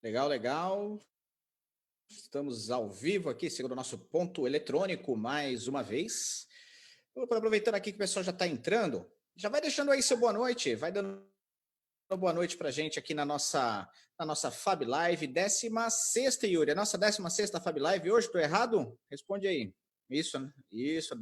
Legal, legal. Estamos ao vivo aqui, segundo o nosso ponto eletrônico, mais uma vez. Aproveitando aqui que o pessoal já está entrando, já vai deixando aí seu boa noite, vai dando uma boa noite para a gente aqui na nossa Fab Live, 16ª, Yuri, a nossa 16ª Fab Live hoje, estou errado? Responde aí. Isso, né? Isso,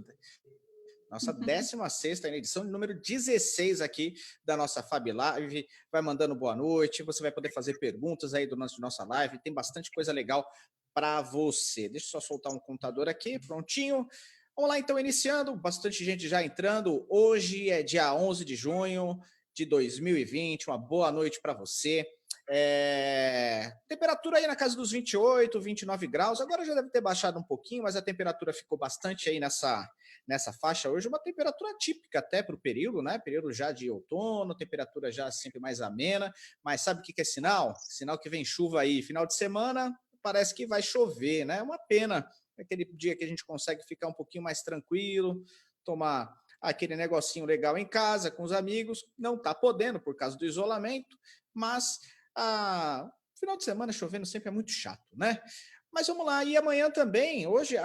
nossa 16ª edição, número 16 aqui da nossa Fab Live. Vai mandando boa noite, você vai poder fazer perguntas aí durante nossa live, tem bastante coisa legal para você. Deixa eu só soltar um contador aqui, prontinho. Vamos lá, então, iniciando, bastante gente já entrando. Hoje é dia 11 de junho de 2020, uma boa noite para você. Temperatura aí na casa dos 28, 29 graus, agora já deve ter baixado um pouquinho, mas a temperatura ficou bastante aí nessa faixa hoje, uma temperatura típica até para o período, né? Período já de outono, temperatura já sempre mais amena, mas sabe o que é sinal? Sinal que vem chuva aí, final de semana parece que vai chover, né? É uma pena, aquele dia que a gente consegue ficar um pouquinho mais tranquilo, tomar aquele negocinho legal em casa, com os amigos, não está podendo por causa do isolamento, mas final de semana chovendo sempre é muito chato, né? Mas vamos lá, e amanhã também, hoje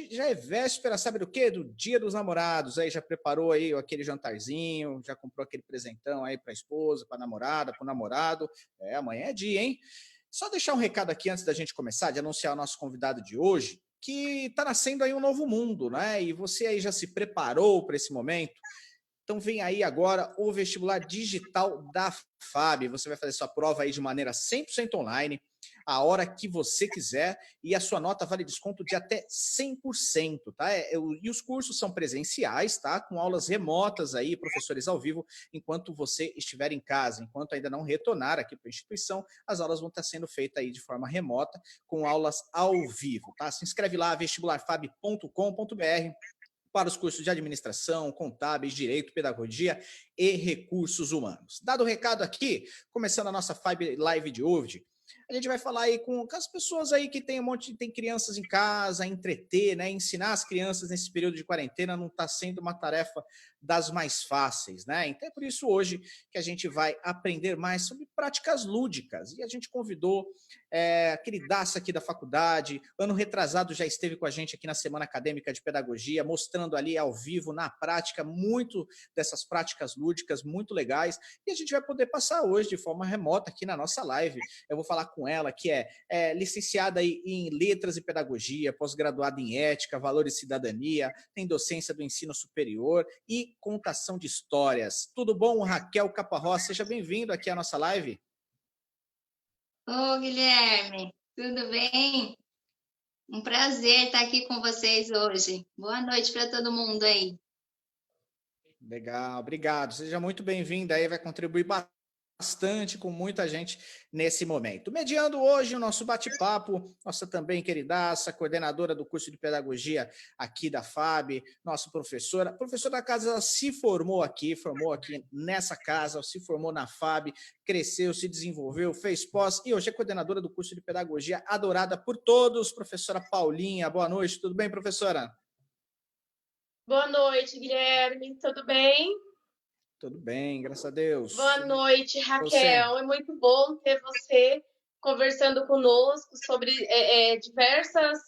já é véspera, sabe do quê? Do Dia dos Namorados, aí já preparou aí aquele jantarzinho, já comprou aquele presentão aí para a esposa, para a namorada, para o namorado, amanhã é dia, hein? Só deixar um recado aqui antes da gente começar, de anunciar o nosso convidado de hoje, que está nascendo aí um novo mundo, né? E você aí já se preparou para esse momento? Então vem aí agora o vestibular digital da FAB. Você vai fazer sua prova aí de maneira 100% online, a hora que você quiser, e a sua nota vale desconto de até 100%, tá? E os cursos são presenciais, tá? Com aulas remotas aí, professores ao vivo, enquanto você estiver em casa, enquanto ainda não retornar aqui para a instituição, as aulas vão estar sendo feitas aí de forma remota, com aulas ao vivo, tá? Se inscreve lá, vestibularfab.com.br, para os cursos de administração, contábeis, direito, pedagogia e recursos humanos. Dado o recado aqui, começando a nossa Fab Live de hoje, a gente vai falar aí com as pessoas aí que tem crianças em casa, entreter, né? Ensinar as crianças nesse período de quarentena não está sendo uma tarefa das mais fáceis, né? Então é por isso hoje que a gente vai aprender mais sobre práticas lúdicas. E a gente convidou aquele Daça aqui da faculdade, ano retrasado já esteve com a gente aqui na Semana Acadêmica de Pedagogia, mostrando ali ao vivo, na prática, muito dessas práticas lúdicas, muito legais, e a gente vai poder passar hoje de forma remota aqui na nossa live. Eu vou falar com ela, que é licenciada em Letras e Pedagogia, pós-graduada em Ética, Valores e Cidadania, tem docência do ensino superior e contação de histórias. Tudo bom, Raquel Caparrós? Seja bem-vindo aqui à nossa live. Ô, Guilherme, tudo bem? Um prazer estar aqui com vocês hoje. Boa noite para todo mundo aí. Legal, obrigado. Seja muito bem-vinda aí, vai contribuir bastante com muita gente nesse momento. Mediando hoje o nosso bate-papo, nossa também queridaça, coordenadora do curso de pedagogia aqui da FAB, nossa professora da casa, se formou aqui nessa casa, se formou na FAB, cresceu, se desenvolveu, fez pós e hoje é coordenadora do curso de pedagogia, adorada por todos, professora Paulinha. Boa noite, tudo bem, professora? Boa noite, Guilherme. Tudo bem? Tudo bem, graças a Deus. Boa noite, Raquel. Você? É muito bom ter você conversando conosco sobre diversas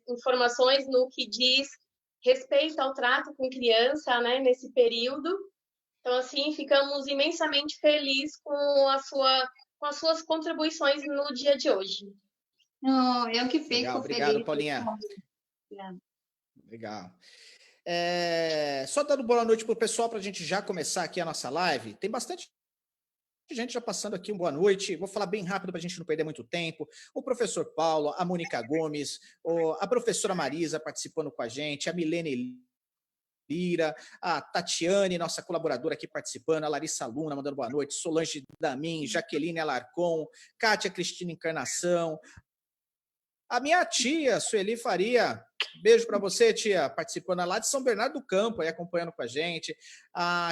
informações no que diz respeito ao trato com criança, né, nesse período. Então, assim, ficamos imensamente felizes com as suas contribuições no dia de hoje. Oh, eu que fico Legal, feliz. obrigado, Paulinha. Legal. Só dando boa noite para o pessoal para a gente já começar aqui a nossa live. Tem bastante gente já passando aqui, boa noite. Vou falar bem rápido para a gente não perder muito tempo. O professor Paulo, a Mônica Gomes, a professora Marisa participando com a gente, a Milene Lira, a Tatiane, nossa colaboradora aqui participando, a Larissa Luna mandando boa noite, Solange Damin, Jaqueline Alarcon, Kátia Cristina Encarnação, a minha tia, Sueli Faria, beijo para você, tia, participando lá de São Bernardo do Campo, aí acompanhando com a gente.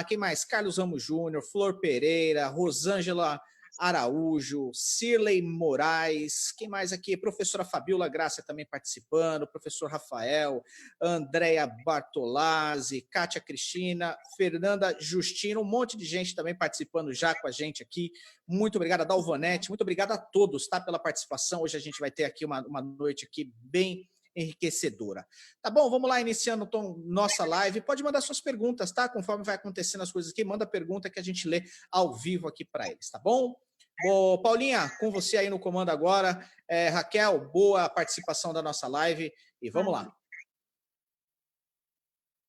Quem mais? Carlos Ramos Júnior, Flor Pereira, Rosângela Araújo, Cirlei Moraes, quem mais aqui? Professora Fabiola Graça também participando, professor Rafael, Andréia Bartolazzi, Kátia Cristina, Fernanda Justino, um monte de gente também participando já com a gente aqui. Muito obrigado a Dalvanete, muito obrigado a todos, tá, pela participação. Hoje a gente vai ter aqui uma noite aqui bem enriquecedora. Tá bom, vamos lá, iniciando então nossa live. Pode mandar suas perguntas, tá? Conforme vai acontecendo as coisas aqui, manda pergunta que a gente lê ao vivo aqui para eles, tá bom? Bom, Paulinha, com você aí no comando agora. Raquel, boa participação da nossa live e vamos lá.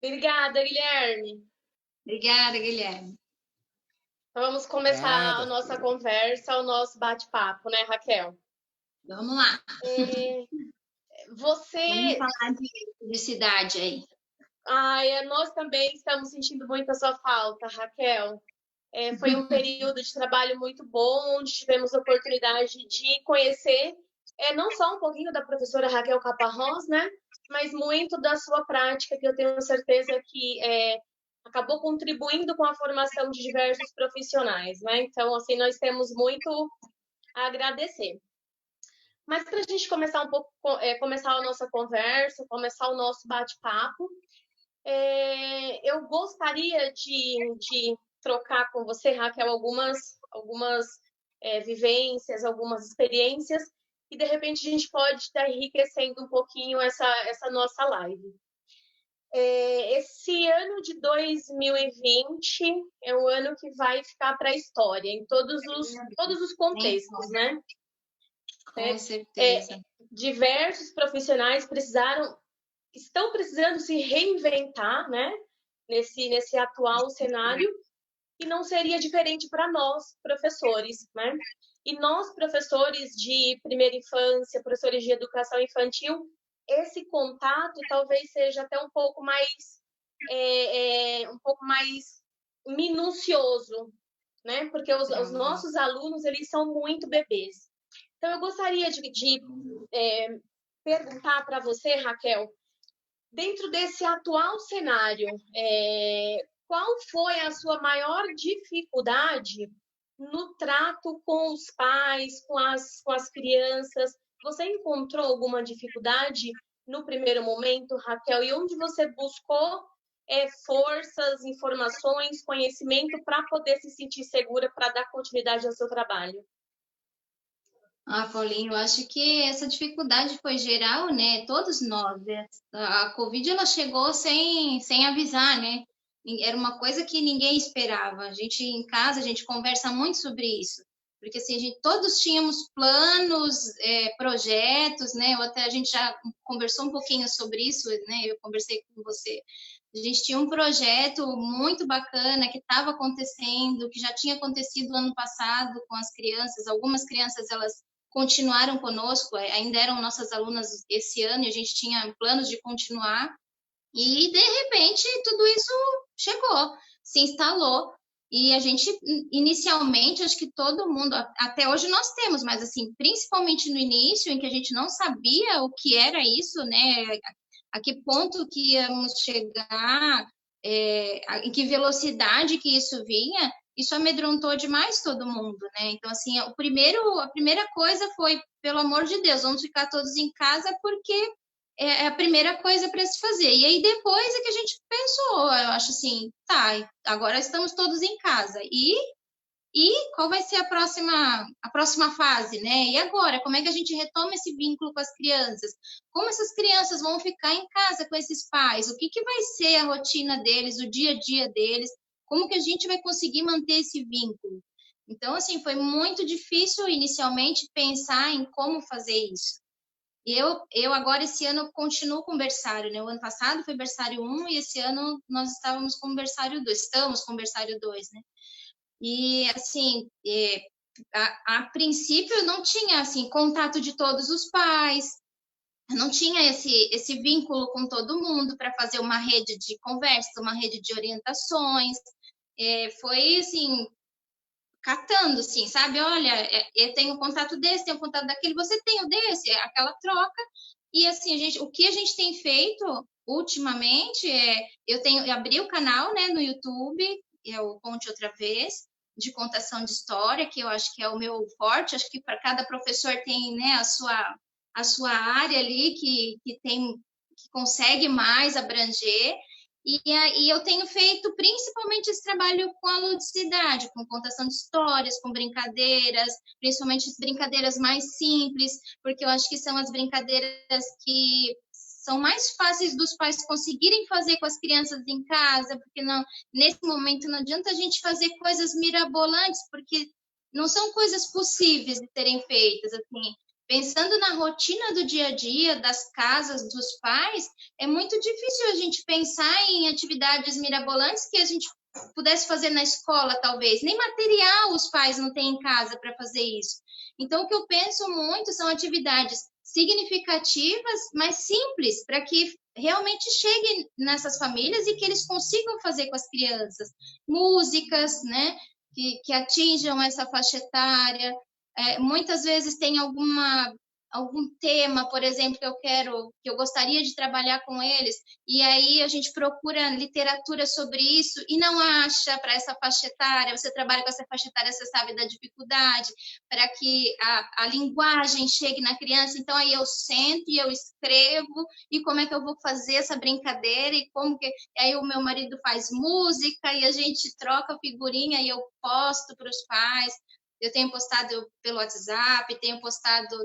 Obrigada, Guilherme. Obrigada, Guilherme. Então, vamos começar a nossa conversa, o nosso bate-papo, né, Raquel? Vamos lá. Você... Vamos falar de publicidade aí. Nós também estamos sentindo muito a sua falta, Raquel. Foi um período de trabalho muito bom, onde tivemos a oportunidade de conhecer não só um pouquinho da professora Raquel Caparrós, né, mas muito da sua prática, que eu tenho certeza que acabou contribuindo com a formação de diversos profissionais, né? Então, assim, nós temos muito a agradecer. Mas para a gente começar um pouco, começar a nossa conversa, começar o nosso bate-papo, eu gostaria de trocar com você, Raquel, algumas vivências, algumas experiências, e de repente a gente pode estar enriquecendo um pouquinho essa nossa live. Esse ano de 2020 é um ano que vai ficar para a história, em todos os contextos, né? Com certeza. Diversos profissionais estão precisando se reinventar, né? Nesse atual cenário, e não seria diferente para nós, professores, né? E nós, professores de primeira infância, professores de educação infantil, esse contato talvez seja até um pouco mais minucioso, né? Porque os nossos alunos, eles são muito bebês. Então, eu gostaria de perguntar para você, Raquel, dentro desse atual cenário, qual foi a sua maior dificuldade no trato com os pais, com as crianças? Você encontrou alguma dificuldade no primeiro momento, Raquel? E onde você buscou forças, informações, conhecimento para poder se sentir segura para dar continuidade ao seu trabalho? Paulinho, eu acho que essa dificuldade foi geral, né? Todos nós. A Covid, ela chegou sem avisar, né? Era uma coisa que ninguém esperava. A gente, em casa, a gente conversa muito sobre isso. Porque, assim, todos tínhamos planos, projetos, né? A gente já conversou um pouquinho sobre isso, né? Eu conversei com você. A gente tinha um projeto muito bacana que estava acontecendo, que já tinha acontecido ano passado com as crianças. Algumas crianças, elas continuaram conosco, ainda eram nossas alunas esse ano e a gente tinha planos de continuar. E, de repente, tudo isso chegou, se instalou. E a gente, inicialmente, acho que todo mundo, até hoje nós temos, mas, assim, principalmente no início, em que a gente não sabia o que era isso, né? A que ponto que íamos chegar, em que velocidade que isso vinha, isso amedrontou demais todo mundo, né? Então, assim, a primeira coisa foi, pelo amor de Deus, vamos ficar todos em casa porque é a primeira coisa para se fazer. E aí depois é que a gente pensou, eu acho assim, tá, agora estamos todos em casa. E qual vai ser a próxima fase, né? E agora, como é que a gente retoma esse vínculo com as crianças? Como essas crianças vão ficar em casa com esses pais? O que vai ser a rotina deles, o dia a dia deles? Como que a gente vai conseguir manter esse vínculo? Então, assim, foi muito difícil inicialmente pensar em como fazer isso. E eu agora, esse ano, continuo com o berçário, né? O ano passado foi berçário 1 e esse ano nós estamos com o berçário 2, né? E, assim, a princípio não tinha, assim, contato de todos os pais, não tinha esse vínculo com todo mundo para fazer uma rede de conversa, uma rede de orientações. Foi, assim, catando, assim, sabe? Olha, eu tenho contato desse, tenho contato daquele, você tem o desse, aquela troca. E, assim, o que a gente tem feito ultimamente eu abri o canal, né, no YouTube, é o Conte Outra Vez, de contação de história, que eu acho que é o meu forte. Acho que para cada professor tem, né, a sua área ali que consegue mais abranger. E eu tenho feito principalmente esse trabalho com a ludicidade, com contação de histórias, com brincadeiras, principalmente as brincadeiras mais simples, porque eu acho que são as brincadeiras que são mais fáceis dos pais conseguirem fazer com as crianças em casa, porque não, nesse momento não adianta a gente fazer coisas mirabolantes, porque não são coisas possíveis de serem feitas, assim. Pensando na rotina do dia a dia, das casas, dos pais, é muito difícil a gente pensar em atividades mirabolantes que a gente pudesse fazer na escola, talvez. Nem material os pais não têm em casa para fazer isso. Então, o que eu penso muito são atividades significativas, mas simples, para que realmente cheguem nessas famílias e que eles consigam fazer com as crianças. Músicas, né, que atinjam essa faixa etária. Muitas vezes tem algum tema, por exemplo, que eu gostaria de trabalhar com eles, e aí a gente procura literatura sobre isso e não acha para essa faixa etária. Você trabalha com essa faixa etária, você sabe da dificuldade para que a linguagem chegue na criança. Então aí eu sento e eu escrevo, e como é que eu vou fazer essa brincadeira, e como que aí o meu marido faz música e a gente troca figurinha e eu posto para os pais. Eu tenho postado pelo WhatsApp, tenho postado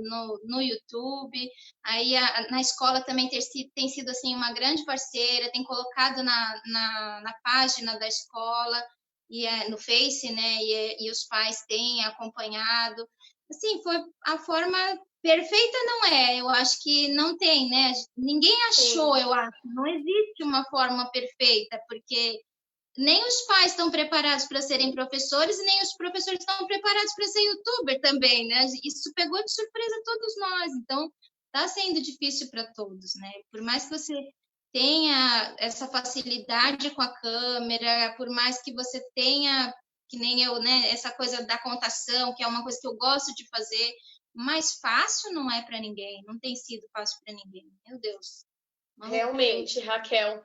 no YouTube. Aí na escola também tem sido assim, uma grande parceira, tem colocado na página da escola, no Face, né? E os pais têm acompanhado. Assim, foi a forma perfeita, não é? Eu acho que não tem, né? Ninguém achou, eu acho. Não existe uma forma perfeita, porque nem os pais estão preparados para serem professores e nem os professores estão preparados para ser youtuber também, né? Isso pegou de surpresa todos nós, então está sendo difícil para todos, né? Por mais que você tenha essa facilidade com a câmera, por mais que você tenha, que nem eu, né? Essa coisa da contação, que é uma coisa que eu gosto de fazer, mais fácil não é para ninguém, não tem sido fácil para ninguém, meu Deus. Realmente, Raquel.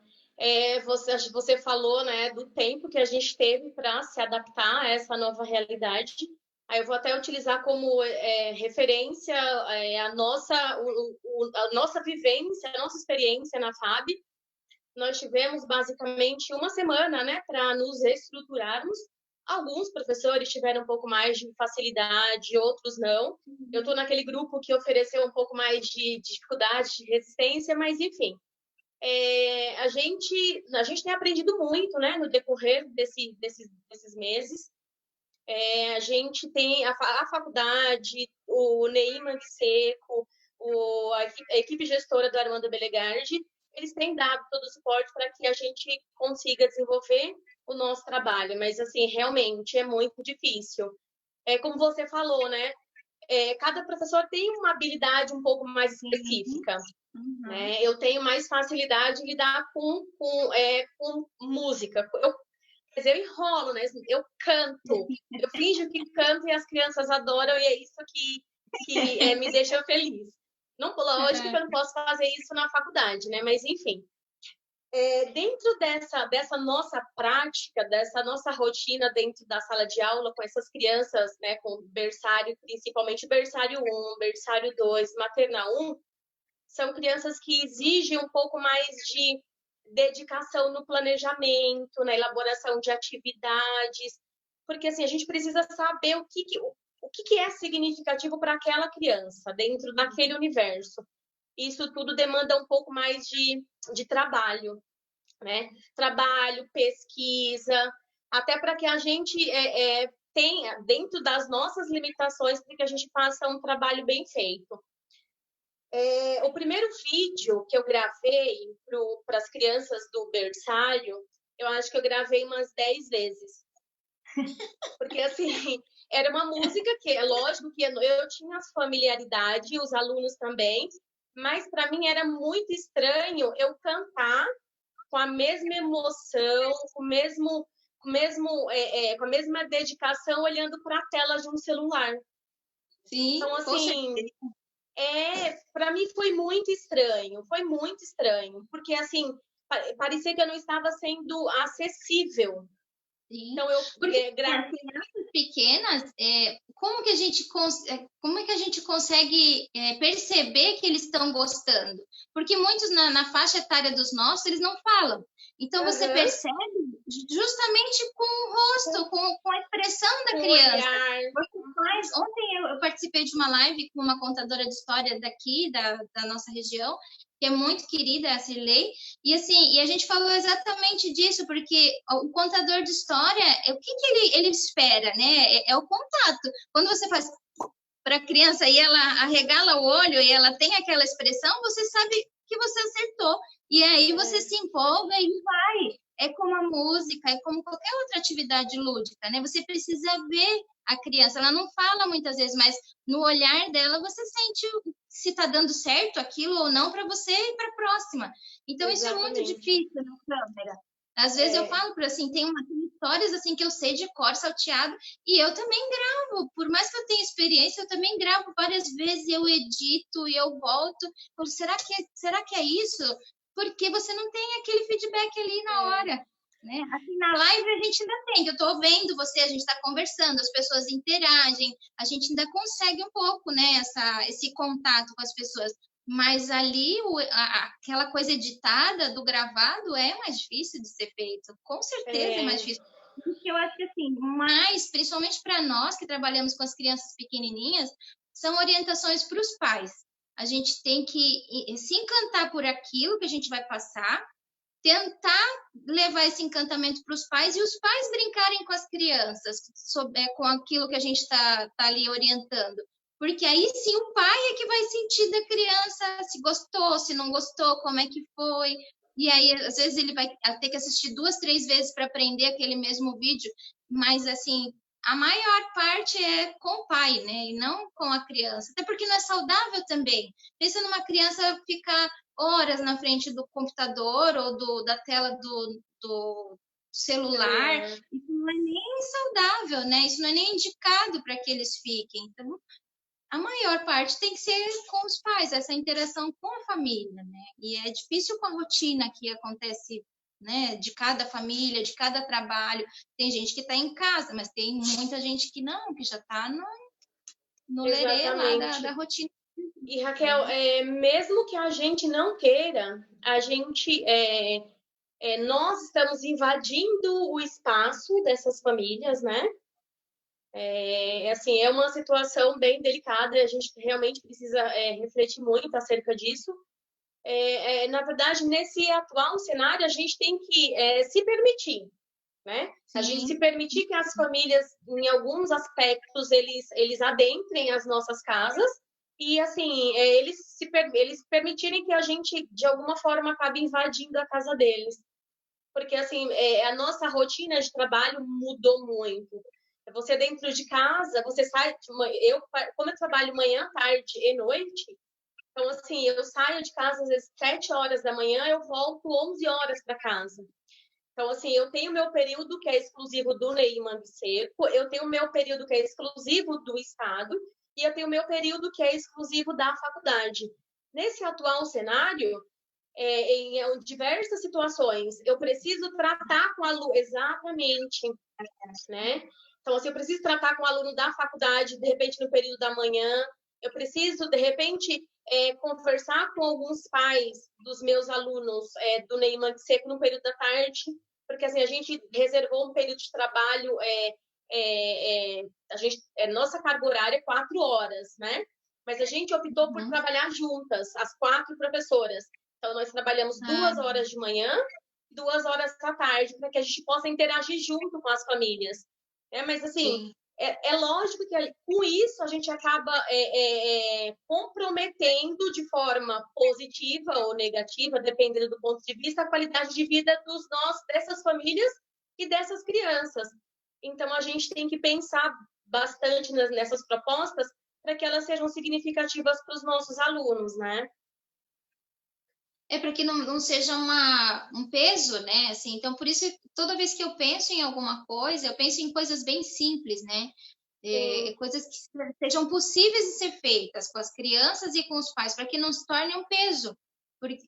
Você falou, né, do tempo que a gente teve para se adaptar a essa nova realidade. Aí eu vou até utilizar como referência a nossa vivência, a nossa experiência na FAB. Nós tivemos basicamente uma semana, né, para nos reestruturarmos. Alguns professores tiveram um pouco mais de facilidade, outros não. Eu estou naquele grupo que ofereceu um pouco mais de dificuldade, de resistência, mas enfim. A gente tem aprendido muito, né, no decorrer desses meses. A gente tem a faculdade, o Neymar Seco, a equipe gestora do Armando Belegardi, eles têm dado todo o suporte para que a gente consiga desenvolver o nosso trabalho, mas, assim, realmente é muito difícil. Como você falou, né, cada professor tem uma habilidade um pouco mais específica. Uhum. Né? Eu tenho mais facilidade em lidar com música. Mas eu enrolo, né? Eu canto. Eu finjo que canto e as crianças adoram, e é isso que me deixa feliz. Não, lógico que eu não posso fazer isso na faculdade, né? Mas, enfim. Dentro dessa nossa prática, dessa nossa rotina dentro da sala de aula, com essas crianças, né, com berçário, principalmente berçário 1, berçário 2, maternal 1, são crianças que exigem um pouco mais de dedicação no planejamento, na elaboração de atividades, porque assim a gente precisa saber o que é significativo para aquela criança dentro daquele universo. Isso tudo demanda um pouco mais de trabalho, né? Trabalho, pesquisa, até para que a gente tenha, dentro das nossas limitações, para que a gente faça um trabalho bem feito. O primeiro vídeo que eu gravei para as crianças do berçário, eu acho que eu gravei umas 10 vezes. Porque, assim, era uma música que, é lógico que eu tinha familiaridade, os alunos também, mas para mim era muito estranho eu cantar com a mesma emoção, com a mesma dedicação, olhando para a tela de um celular. Sim, então, assim, para mim foi muito estranho, porque assim, parecia que eu não estava sendo acessível, Sim. Então, eu... Porque as crianças pequenas, como que a gente consegue perceber que eles estão gostando? Porque muitos na faixa etária dos nossos, eles não falam. Então, você percebe justamente com o rosto, com a expressão da criança. Ontem eu participei de uma live com uma contadora de história daqui, da nossa região, que é muito querida, a Cirlei, e assim, a gente falou exatamente disso, porque o contador de história, o que ele espera, né? É o contato. Quando você faz para a criança e ela arregala o olho e ela tem aquela expressão, você sabe que você acertou. E aí você se empolga e vai. É como a música, é como qualquer outra atividade lúdica, né? Você precisa ver a criança. Ela não fala muitas vezes, mas no olhar dela você sente se está dando certo aquilo ou não para você e para a próxima. Então, isso é muito difícil na câmera. Às vezes eu falo para assim, tem histórias assim que eu sei de cor salteado e eu também gravo. Por mais que eu tenha experiência, eu também gravo várias vezes, eu edito e eu volto. Falo, será que é isso? Porque você não tem aquele feedback ali na hora. Né? Assim, na live a gente ainda tem, eu estou vendo você, a gente está conversando, as pessoas interagem, a gente ainda consegue um pouco, né, esse contato com as pessoas. Mas ali, aquela coisa editada do gravado é mais difícil de ser feito. Com certeza é mais difícil. Porque eu acho que, assim, principalmente para nós que trabalhamos com as crianças pequenininhas, são orientações para os pais. A gente tem que se encantar por aquilo que a gente vai passar, tentar levar esse encantamento para os pais e os pais brincarem com as crianças, com aquilo que a gente está ali orientando. Porque aí sim o pai é que vai sentir da criança se gostou, se não gostou, como é que foi. E aí, às vezes, ele vai ter que assistir 2, 3 vezes para aprender aquele mesmo vídeo, mas assim, a maior parte é com o pai, né? E não com a criança. Até porque não é saudável também. Pensa numa criança ficar horas na frente do computador ou da tela do celular. Isso não é nem saudável, né? Isso não é nem indicado para que eles fiquem. Então, a maior parte tem que ser com os pais, essa interação com a família, né? E é difícil com a rotina que acontece, né? De cada família, de cada trabalho. Tem gente que está em casa, mas tem muita gente que não, que já está no lerê lá da rotina. E, Raquel, mesmo que a gente não queira, nós estamos invadindo o espaço dessas famílias, né? Assim, é uma situação bem delicada, a gente realmente precisa refletir muito acerca disso. Na verdade, nesse atual cenário, a gente tem que se permitir, né? Sim. A gente se permitir que as famílias, em alguns aspectos, eles adentrem as nossas casas e, assim, eles permitirem que a gente, de alguma forma, acabe invadindo a casa deles. Porque, assim, a nossa rotina de trabalho mudou muito. Você dentro de casa, você sai... Como eu trabalho manhã, tarde e noite, então, assim, eu saio de casa às vezes 7 horas da manhã, eu volto 11 horas para casa. Então, assim, eu tenho meu período que é exclusivo do NEI Mangue Seco, eu tenho meu período que é exclusivo do Estado e eu tenho meu período que é exclusivo da faculdade. Nesse atual cenário, em diversas situações, eu preciso tratar com o aluno, exatamente, né? Então, assim, eu preciso tratar com o aluno da faculdade, de repente, no período da manhã, eu preciso, de repente, conversar com alguns pais dos meus alunos do NEI Mangue Seco no período da tarde, porque, assim, a gente reservou um período de trabalho, nossa carga horária é 4 horas, né? Mas a gente optou por trabalhar juntas, as 4 professoras. Então, nós trabalhamos 2 horas de manhã, 2 horas da tarde, para que a gente possa interagir junto com as famílias. Mas, assim, é lógico que com isso a gente acaba comprometendo de forma positiva ou negativa, dependendo do ponto de vista, a qualidade de vida dessas famílias e dessas crianças. Então, a gente tem que pensar bastante nessas propostas para que elas sejam significativas para os nossos alunos, né? Para que não seja um peso, né? Assim, então, por isso, toda vez que eu penso em alguma coisa, eu penso em coisas bem simples, né? Coisas que sejam possíveis de ser feitas com as crianças e com os pais, para que não se torne um peso.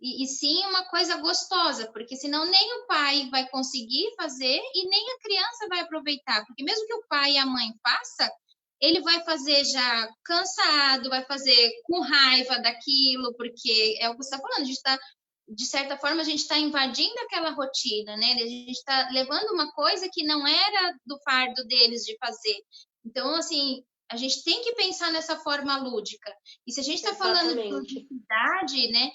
e sim uma coisa gostosa, porque senão nem o pai vai conseguir fazer e nem a criança vai aproveitar, porque mesmo que o pai e a mãe façam, ele vai fazer já cansado, vai fazer com raiva daquilo, porque é o que você está falando, a gente está, de certa forma, a gente está invadindo aquela rotina, né? A gente está levando uma coisa que não era do fardo deles de fazer. Então, assim, a gente tem que pensar nessa forma lúdica. E se a gente está falando de ludicidade, né?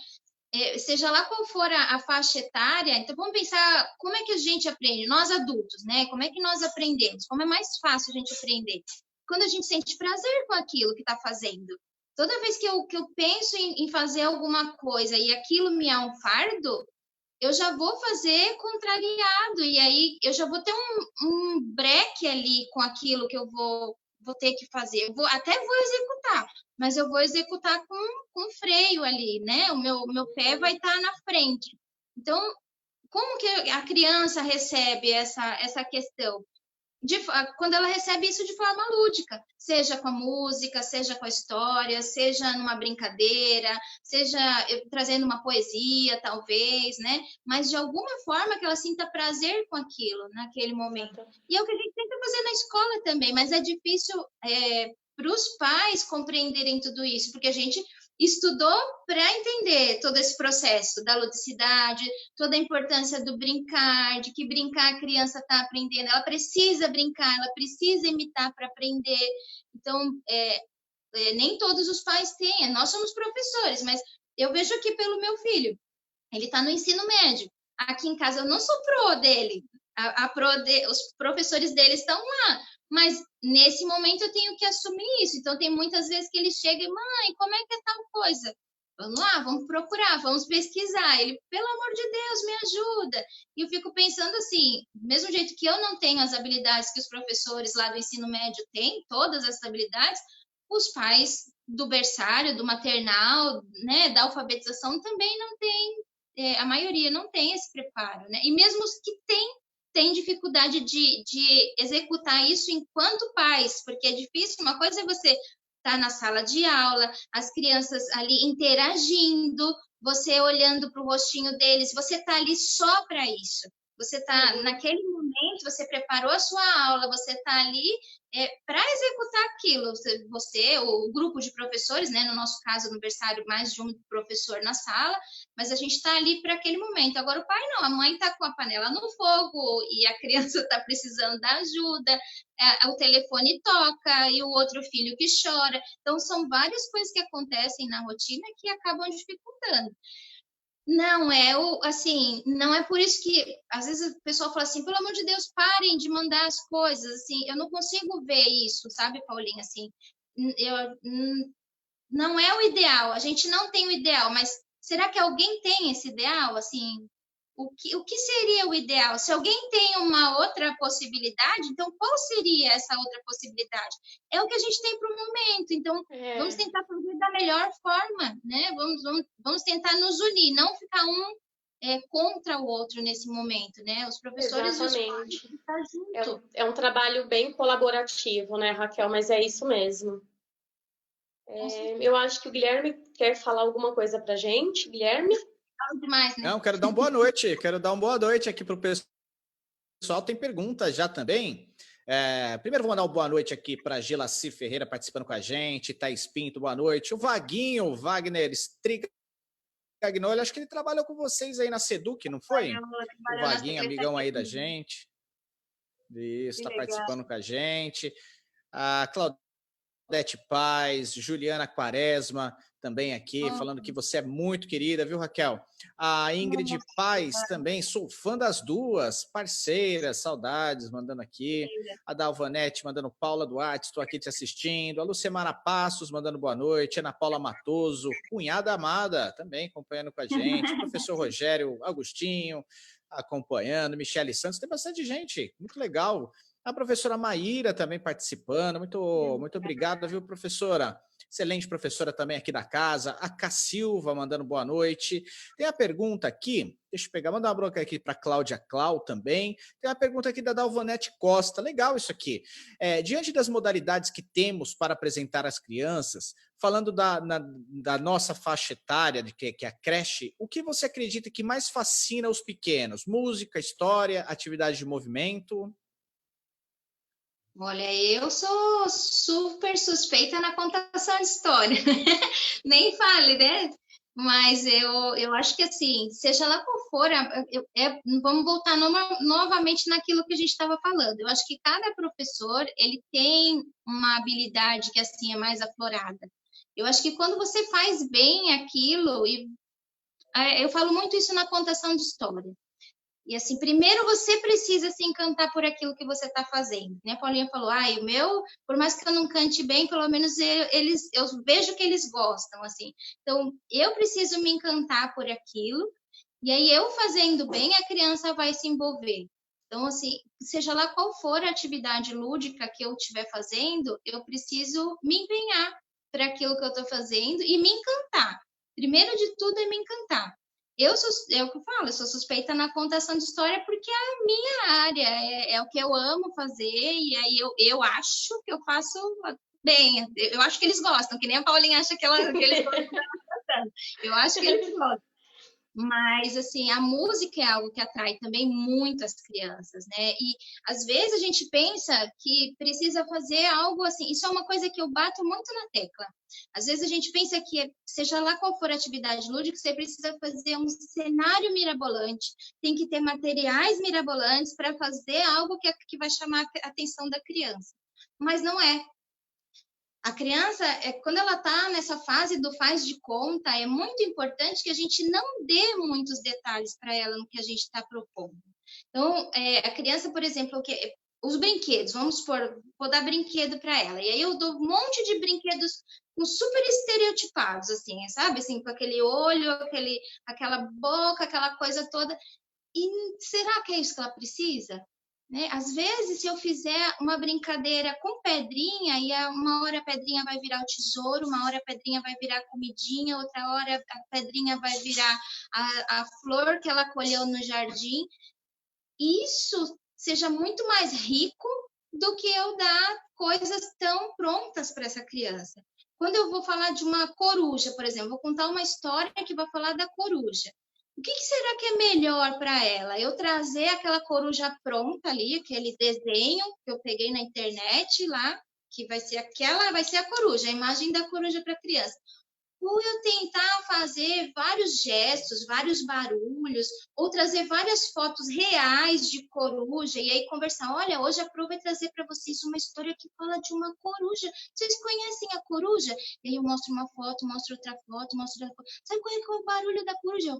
Seja lá qual for a faixa etária, então vamos pensar como é que a gente aprende, nós adultos, né? Como é que nós aprendemos? Como é mais fácil a gente aprender? Quando a gente sente prazer com aquilo que está fazendo. Toda vez que eu penso em fazer alguma coisa e aquilo me é um fardo, eu já vou fazer contrariado, e aí eu já vou ter um breque ali com aquilo que eu vou ter que fazer. Até vou executar, mas eu vou executar com freio ali, né? O meu pé vai estar na frente. Então, como que a criança recebe essa questão? Quando ela recebe isso de forma lúdica, seja com a música, seja com a história, seja numa brincadeira, seja trazendo uma poesia, talvez, né? Mas de alguma forma que ela sinta prazer com aquilo, naquele momento. E é o que a gente tenta fazer na escola também, mas é difícil para os pais compreenderem tudo isso, porque a gente estudou para entender todo esse processo da ludicidade, toda a importância do brincar, de que brincar a criança está aprendendo, ela precisa brincar, ela precisa imitar para aprender. Então, nem todos os pais têm, nós somos professores, mas eu vejo aqui pelo meu filho, ele está no ensino médio. Aqui em casa eu não sou pro dele, os professores dele estão lá, mas nesse momento eu tenho que assumir isso. Então tem muitas vezes que ele chega e, mãe, como é que é tal coisa? Vamos lá, vamos procurar, vamos pesquisar. Ele, pelo amor de Deus, me ajuda. E eu fico pensando assim, do mesmo jeito que eu não tenho as habilidades que os professores lá do ensino médio têm, todas essas habilidades, os pais do berçário, do maternal, né, da alfabetização também não têm, a maioria não tem esse preparo, né? E mesmo os que têm dificuldade de executar isso enquanto pais, porque é difícil. Uma coisa é você estar na sala de aula, as crianças ali interagindo, você olhando para o rostinho deles, você está ali só para isso. Você está naquele momento, você preparou a sua aula, você está ali para executar aquilo. Você, o grupo de professores, né, no nosso caso, no berçário, mais de um professor na sala, mas a gente está ali para aquele momento. Agora o pai não, a mãe está com a panela no fogo e a criança está precisando da ajuda, o telefone toca e o outro filho que chora. Então são várias coisas que acontecem na rotina que acabam dificultando. Não é assim, não é por isso que às vezes o pessoal fala assim, pelo amor de Deus, parem de mandar as coisas, assim, eu não consigo ver isso, sabe, Paulinha, assim, não é o ideal, a gente não tem o ideal, mas será que alguém tem esse ideal, assim? O que seria o ideal? Se alguém tem uma outra possibilidade, então qual seria essa outra possibilidade? É o que a gente tem para o momento, então vamos tentar fazer da melhor forma, né? Vamos tentar nos unir, não ficar um contra o outro nesse momento, né? Os professores e os pais estar junto. É um trabalho bem colaborativo, né, Raquel? Mas é isso mesmo. Eu acho que o Guilherme quer falar alguma coisa para a gente. Guilherme? Demais, né? Não, quero dar uma boa noite. Quero dar uma boa noite aqui para o pessoal. Tem perguntas já também. Primeiro, vou mandar uma boa noite aqui para a Gelaci Ferreira participando com a gente. Thaís Pinto, boa noite. O Vaguinho, o Wagner Strigagnoli, acho que ele trabalhou com vocês aí na Seduc, não foi? O Vaguinho, amigão aí da gente. Isso, está participando com a gente. A Claudete Paz, Juliana Quaresma, também aqui, falando que você é muito querida, viu, Raquel? A Ingrid Paz também, sou fã das duas, parceiras, saudades, mandando aqui. A Dalvanete mandando Paula Duarte, estou aqui te assistindo. A Lucemara Passos mandando boa noite. Ana Paula Matoso, cunhada amada, também acompanhando com a gente. O professor Rogério Agostinho acompanhando. Michele Santos, tem bastante gente, muito legal. A professora Maíra também participando. Muito obrigado, viu, professora? Excelente professora também aqui da casa. A Cacilva mandando boa noite. Tem a pergunta aqui, deixa eu pegar, mandar uma bronca aqui para Cláudia Clau também. Tem a pergunta aqui da Dalvanete Costa. Legal isso aqui. Diante das modalidades que temos para apresentar às crianças, falando da nossa faixa etária, que é a creche, o que você acredita que mais fascina os pequenos? Música, história, atividade de movimento? Olha, eu sou super suspeita na contação de história. Nem fale, né? Mas eu acho que assim, seja lá qual for, vamos voltar novamente naquilo que a gente estava falando. Eu acho que cada professor ele tem uma habilidade que assim é mais aflorada. Eu acho que quando você faz bem aquilo, eu falo muito isso na contação de história. E assim, primeiro você precisa se encantar por aquilo que você está fazendo, né? A Paulinha falou, o meu, por mais que eu não cante bem, pelo menos eu vejo que eles gostam, assim. Então, eu preciso me encantar por aquilo, e aí eu fazendo bem, a criança vai se envolver. Então, assim, seja lá qual for a atividade lúdica que eu estiver fazendo, eu preciso me empenhar para aquilo que eu estou fazendo e me encantar. Primeiro de tudo é me encantar. É o que eu falo, eu sou suspeita na contação de história porque é a minha área, é o que eu amo fazer, e aí eu acho que eu faço bem. Eu acho que eles gostam, que nem a Paulinha acha que eles gostam. Eu acho que eles gostam. Mas, assim, a música é algo que atrai também muito as crianças, né? E, às vezes, a gente pensa que precisa fazer algo assim. Isso é uma coisa que eu bato muito na tecla. Às vezes, a gente pensa que, seja lá qual for a atividade lúdica, você precisa fazer um cenário mirabolante, tem que ter materiais mirabolantes para fazer algo que vai chamar a atenção da criança. Mas não é. A criança, quando ela está nessa fase do faz de conta, é muito importante que a gente não dê muitos detalhes para ela no que a gente está propondo. Então, a criança, por exemplo, os brinquedos, vamos supor, vou dar brinquedo para ela, e aí eu dou um monte de brinquedos com super estereotipados, assim, sabe? Assim, com aquele olho, aquela boca, aquela coisa toda. E será que é isso que ela precisa? Né? Às vezes, se eu fizer uma brincadeira com pedrinha, e uma hora a pedrinha vai virar o tesouro, uma hora a pedrinha vai virar comidinha, outra hora a pedrinha vai virar a flor que ela colheu no jardim, isso seja muito mais rico do que eu dar coisas tão prontas para essa criança. Quando eu vou falar de uma coruja, por exemplo, vou contar uma história que vai falar da coruja. O que será que é melhor para ela? Eu trazer aquela coruja pronta ali, aquele desenho que eu peguei na internet lá, que vai ser a coruja, a imagem da coruja para a criança. Ou eu tentar fazer vários gestos, vários barulhos, ou trazer várias fotos reais de coruja, e aí conversar, olha, hoje a Pro vai trazer para vocês uma história que fala de uma coruja. Vocês conhecem a coruja? E aí eu mostro uma foto, mostro outra foto, mostro outra foto. Sabe qual é o barulho da coruja?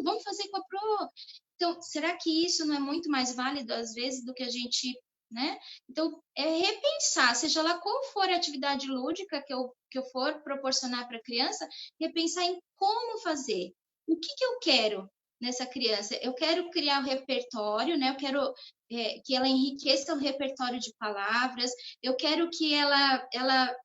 Vamos fazer com a Pro. Então, será que isso não é muito mais válido, às vezes, do que a gente, né? Então, repensar, seja lá qual for a atividade lúdica que eu for proporcionar para a criança, repensar em como fazer. O que eu quero nessa criança? Eu quero criar um repertório, né? Eu quero que ela enriqueça o repertório de palavras, eu quero que ela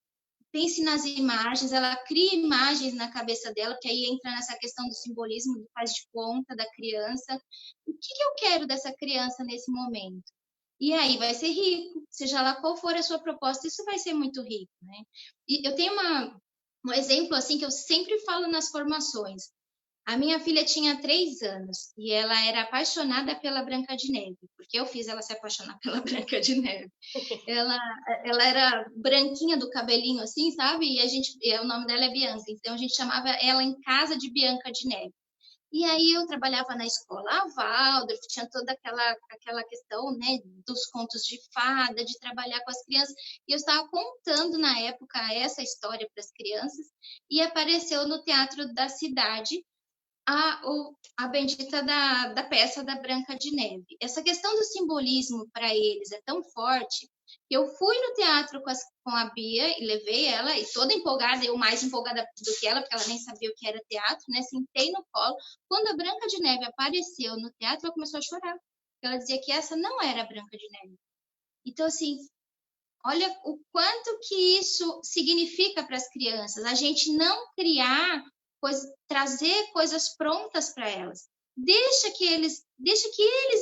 pense nas imagens, ela cria imagens na cabeça dela, que aí entra nessa questão do simbolismo, do faz de conta da criança. O que eu quero dessa criança nesse momento? E aí vai ser rico, seja lá qual for a sua proposta, isso vai ser muito rico, né? E eu tenho um exemplo assim que eu sempre falo nas formações. A minha filha tinha 3 anos e ela era apaixonada pela Branca de Neve, porque eu fiz ela se apaixonar pela Branca de Neve. Ela era branquinha do cabelinho assim, sabe? E o nome dela é Bianca, então a gente chamava ela em casa de Bianca de Neve. E aí eu trabalhava na escola Waldorf, tinha toda aquela questão, né, dos contos de fada, de trabalhar com as crianças. E eu estava contando na época essa história para as crianças e apareceu no teatro da cidade a bendita da peça da Branca de Neve. Essa questão do simbolismo para eles é tão forte que eu fui no teatro com a Bia e levei ela, e toda empolgada, eu mais empolgada do que ela, porque ela nem sabia o que era teatro, né? Sentei no colo. Quando a Branca de Neve apareceu no teatro, ela começou a chorar. ela dizia que essa não era a Branca de Neve. Então, assim, olha o quanto que isso significa para as crianças, a gente não criar, trazer coisas prontas para elas. Deixa que eles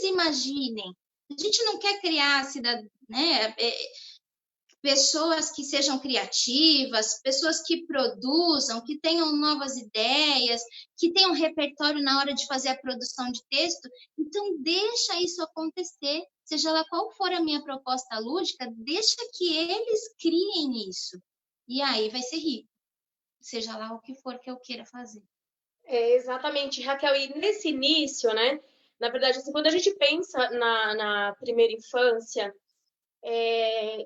imaginem. A gente não quer criar né, pessoas que sejam criativas, pessoas que produzam, que tenham novas ideias, que tenham repertório na hora de fazer a produção de texto. Então, deixa isso acontecer. Seja lá qual for a minha proposta lúdica, deixa que eles criem isso. E aí vai ser rico. Seja lá o que for que eu queira fazer. Exatamente, Raquel. E nesse início, né? Na verdade, assim, quando a gente pensa na primeira infância,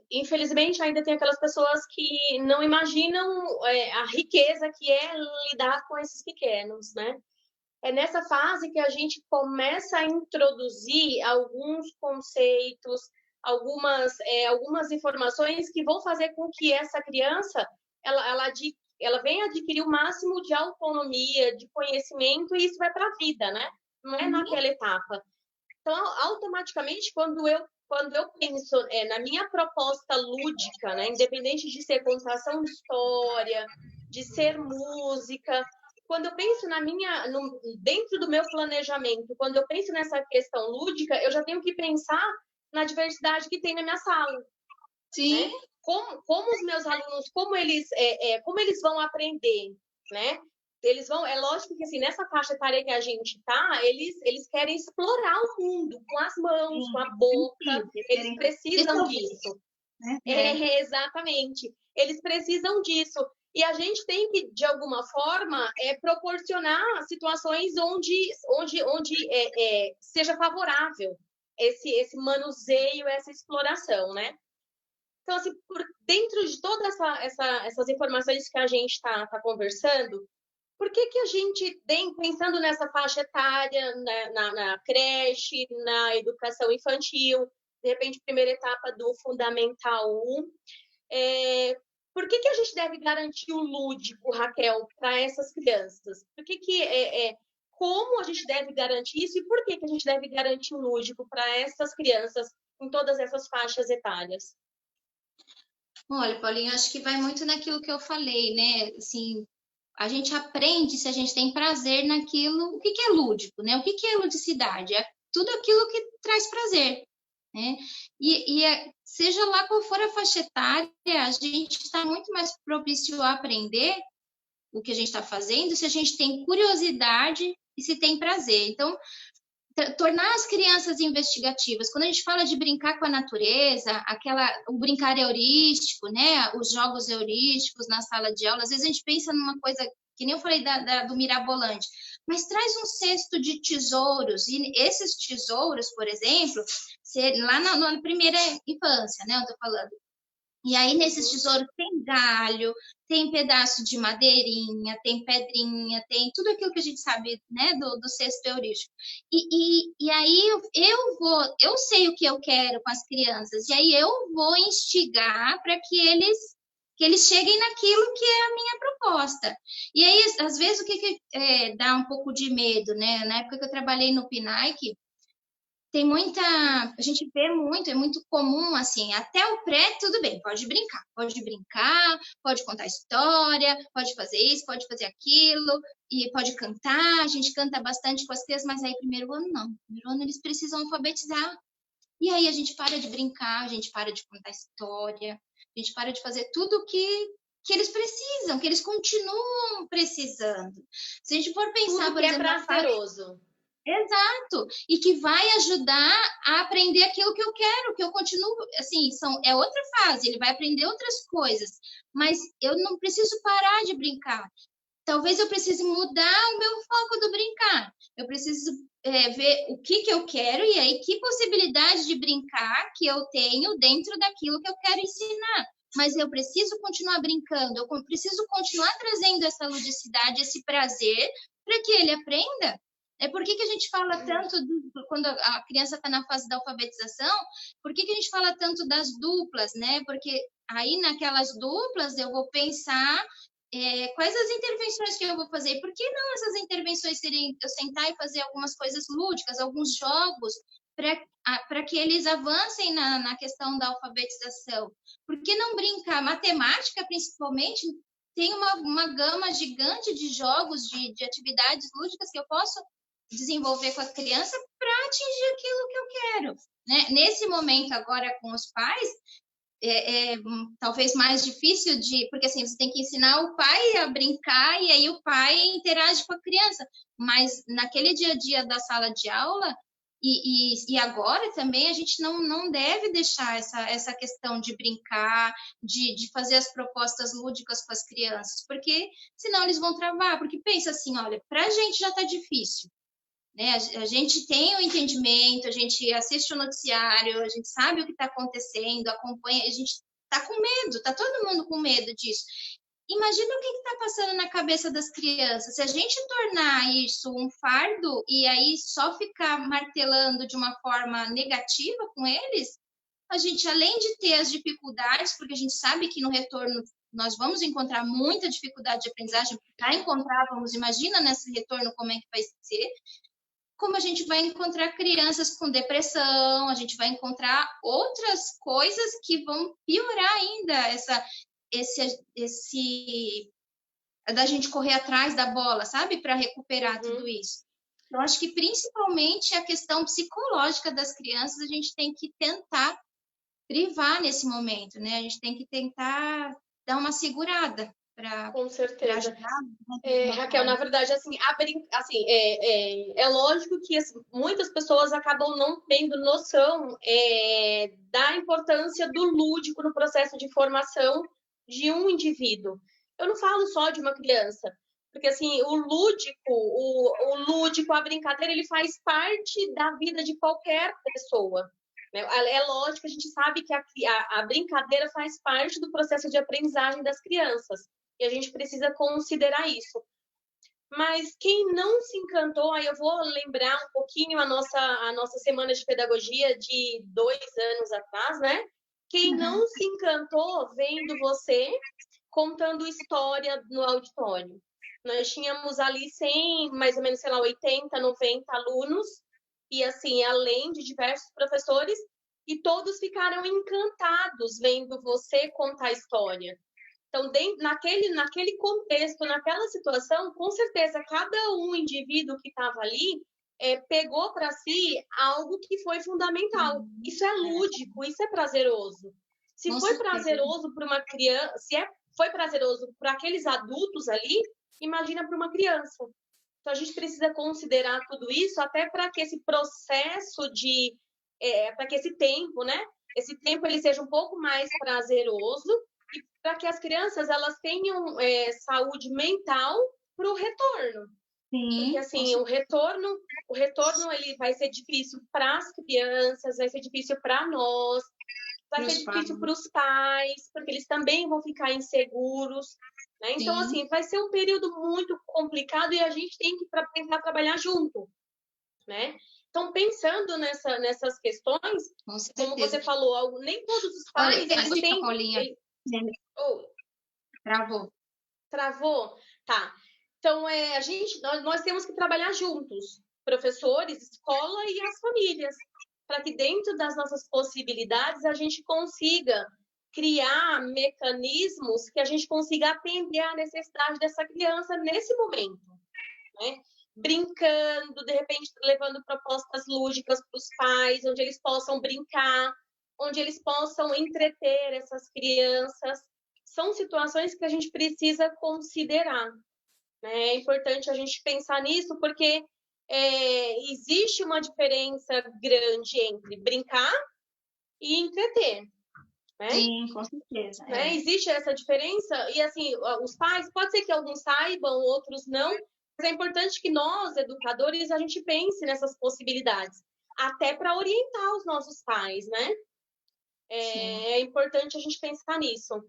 infelizmente ainda tem aquelas pessoas que não imaginam a riqueza que é lidar com esses pequenos, né? É nessa fase que a gente começa a introduzir alguns conceitos, algumas informações que vão fazer com que essa criança ela venha adquirir o máximo de autonomia, de conhecimento, e isso vai para a vida, né? Não é naquela etapa. Então, automaticamente, quando eu penso na minha proposta lúdica, né, independente de ser contação de história, de ser música, quando eu penso dentro do meu planejamento, quando eu penso nessa questão lúdica, eu já tenho que pensar na diversidade que tem na minha sala. Sim. Né? Como os meus alunos, como eles vão aprender, né? Eles vão, é lógico que assim, nessa faixa etária que a gente tá, eles querem explorar o mundo com as mãos, com a boca, eles precisam disso. Exatamente. Eles precisam disso. E a gente tem que, de alguma forma, proporcionar situações onde seja favorável esse manuseio, essa exploração, né? Então, assim, por dentro de todas essas informações que a gente está conversando, por que a gente tem, pensando nessa faixa etária, na creche, na educação infantil, de repente, primeira etapa do Fundamental 1, por que a gente deve garantir o lúdico, Raquel, para essas crianças? Como a gente deve garantir isso e por que a gente deve garantir o lúdico para essas crianças em todas essas faixas etárias? Olha, Paulinho, acho que vai muito naquilo que eu falei, né? Assim, a gente aprende se a gente tem prazer naquilo. O que é lúdico, né? O que é ludicidade? É tudo aquilo que traz prazer, né? Seja lá qual for a faixa etária, a gente está muito mais propício a aprender o que a gente está fazendo se a gente tem curiosidade e se tem prazer. Então, tornar as crianças investigativas. Quando a gente fala de brincar com a natureza, o brincar heurístico, né? Os jogos heurísticos na sala de aula, às vezes a gente pensa numa coisa que nem eu falei do mirabolante, mas traz um cesto de tesouros, e esses tesouros, por exemplo, lá na primeira infância, né? Eu tô falando. E aí, nesses tesouros, tem galho, tem pedaço de madeirinha, tem pedrinha, tem tudo aquilo que a gente sabe, né, do cesto heurístico. E aí, eu sei o que eu quero com as crianças, e aí eu vou instigar para que eles cheguem naquilo que é a minha proposta. E aí, às vezes, o que dá um pouco de medo, né? Na época que eu trabalhei no PNAEC, a gente vê muito, é muito comum, assim, até o pré, tudo bem, pode brincar, pode contar história, pode fazer isso, pode fazer aquilo, e pode cantar, a gente canta bastante com as crianças, mas aí primeiro ano não, primeiro ano eles precisam alfabetizar, e aí a gente para de brincar, a gente para de contar história, a gente para de fazer tudo que eles precisam, que eles continuam precisando. Se a gente for pensar, tudo por exemplo, é prazeroso. Exato, e que vai ajudar a aprender aquilo que eu quero, que eu continuo, assim, é outra fase, ele vai aprender outras coisas, mas eu não preciso parar de brincar. Talvez eu precise mudar o meu foco do brincar, eu preciso ver o que eu quero e aí que possibilidade de brincar que eu tenho dentro daquilo que eu quero ensinar. Mas eu preciso continuar brincando, eu preciso continuar trazendo essa ludicidade, esse prazer, para que ele aprenda. Por que a gente fala tanto, quando a criança está na fase da alfabetização, por que a gente fala tanto das duplas, né? Porque aí naquelas duplas eu vou pensar quais as intervenções que eu vou fazer. Por que não essas intervenções serem eu sentar e fazer algumas coisas lúdicas, alguns jogos para que eles avancem na questão da alfabetização. Por que não brincar? Matemática, principalmente, tem uma gama gigante de jogos, de atividades lúdicas que eu posso desenvolver com a criança para atingir aquilo que eu quero. Né? Nesse momento, agora com os pais, talvez mais difícil porque assim, você tem que ensinar o pai a brincar e aí o pai interage com a criança. Mas naquele dia a dia da sala de aula, e agora também a gente não deve deixar essa questão de brincar, de fazer as propostas lúdicas com as crianças, porque senão eles vão travar. Porque pensa assim, olha, para a gente já está difícil. Né? A gente tem o entendimento, a gente assiste o noticiário, a gente sabe o que está acontecendo, acompanha, a gente está com medo, está todo mundo com medo disso. Imagina o que está passando na cabeça das crianças. Se a gente tornar isso um fardo e aí só ficar martelando de uma forma negativa com eles, a gente, além de ter as dificuldades, porque a gente sabe que no retorno nós vamos encontrar muita dificuldade de aprendizagem, já encontrávamos, imagina nesse retorno como é que vai ser, como a gente vai encontrar crianças com depressão, a gente vai encontrar outras coisas que vão piorar ainda esse da gente correr atrás da bola, sabe? Para recuperar tudo isso. Eu acho que principalmente a questão psicológica das crianças a gente tem que tentar privar nesse momento, né? A gente tem que tentar dar uma segurada. Com certeza. Raquel, na verdade, assim, é lógico que muitas pessoas acabam não tendo noção da importância do lúdico no processo de formação de um indivíduo. Eu não falo só de uma criança, porque assim, o lúdico, a brincadeira, ele faz parte da vida de qualquer pessoa. É lógico, a gente sabe que a brincadeira faz parte do processo de aprendizagem das crianças. E a gente precisa considerar isso. Mas quem não se encantou, aí eu vou lembrar um pouquinho a nossa semana de pedagogia de 2 anos atrás, né? Quem não se encantou vendo você contando história no auditório. Nós tínhamos ali 100, mais ou menos, 80, 90 alunos, e assim, além de diversos professores, e todos ficaram encantados vendo você contar história. Então, naquele contexto, naquela situação, com certeza, cada indivíduo que estava ali pegou para si algo que foi fundamental. Isso é lúdico, isso é prazeroso. Se foi prazeroso para uma criança, foi prazeroso para aqueles adultos ali, imagina para uma criança. Então, a gente precisa considerar tudo isso até para que esse processo para que esse tempo, né? Esse tempo ele seja um pouco mais prazeroso, para que as crianças elas tenham saúde mental para o retorno. Sim, porque assim, o retorno ele vai ser difícil para as crianças, vai ser difícil para nós, vai ser difícil para os pais, porque eles também vão ficar inseguros. Né? Então, assim, vai ser um período muito complicado e a gente tem que tentar trabalhar junto. Né? Então, pensando nessas questões, como você falou, nem todos os pais... Olha, têm... Paulinha. Travou? Tá. Então, nós temos que trabalhar juntos, professores, escola e as famílias, para que dentro das nossas possibilidades a gente consiga criar mecanismos que a gente consiga atender à necessidade dessa criança nesse momento, né? Brincando, de repente levando propostas lúdicas para os pais, onde eles possam brincar, onde eles possam entreter essas crianças. São situações que a gente precisa considerar. Né? É importante a gente pensar nisso, porque existe uma diferença grande entre brincar e entreter. Né? Sim, com certeza. Né? Existe essa diferença, e assim, os pais, pode ser que alguns saibam, outros não, mas é importante que nós, educadores, a gente pense nessas possibilidades, até para orientar os nossos pais, né? É importante a gente pensar nisso.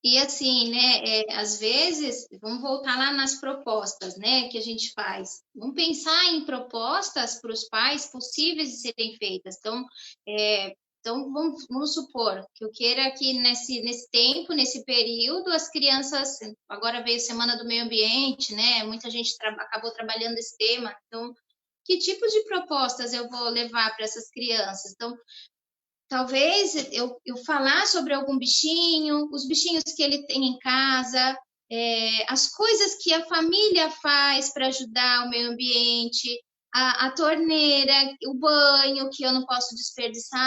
E assim, né, às vezes, vamos voltar lá nas propostas, né, que a gente faz. Vamos pensar em propostas para os pais possíveis de serem feitas. Então vamos supor que eu queira que nesse tempo, nesse período, as crianças, agora veio a Semana do Meio Ambiente, né, muita gente acabou trabalhando esse tema, então, que tipo de propostas eu vou levar para essas crianças. Então, talvez eu falar sobre algum bichinho, os bichinhos que ele tem em casa, as coisas que a família faz para ajudar o meio ambiente, a torneira, o banho, que eu não posso desperdiçar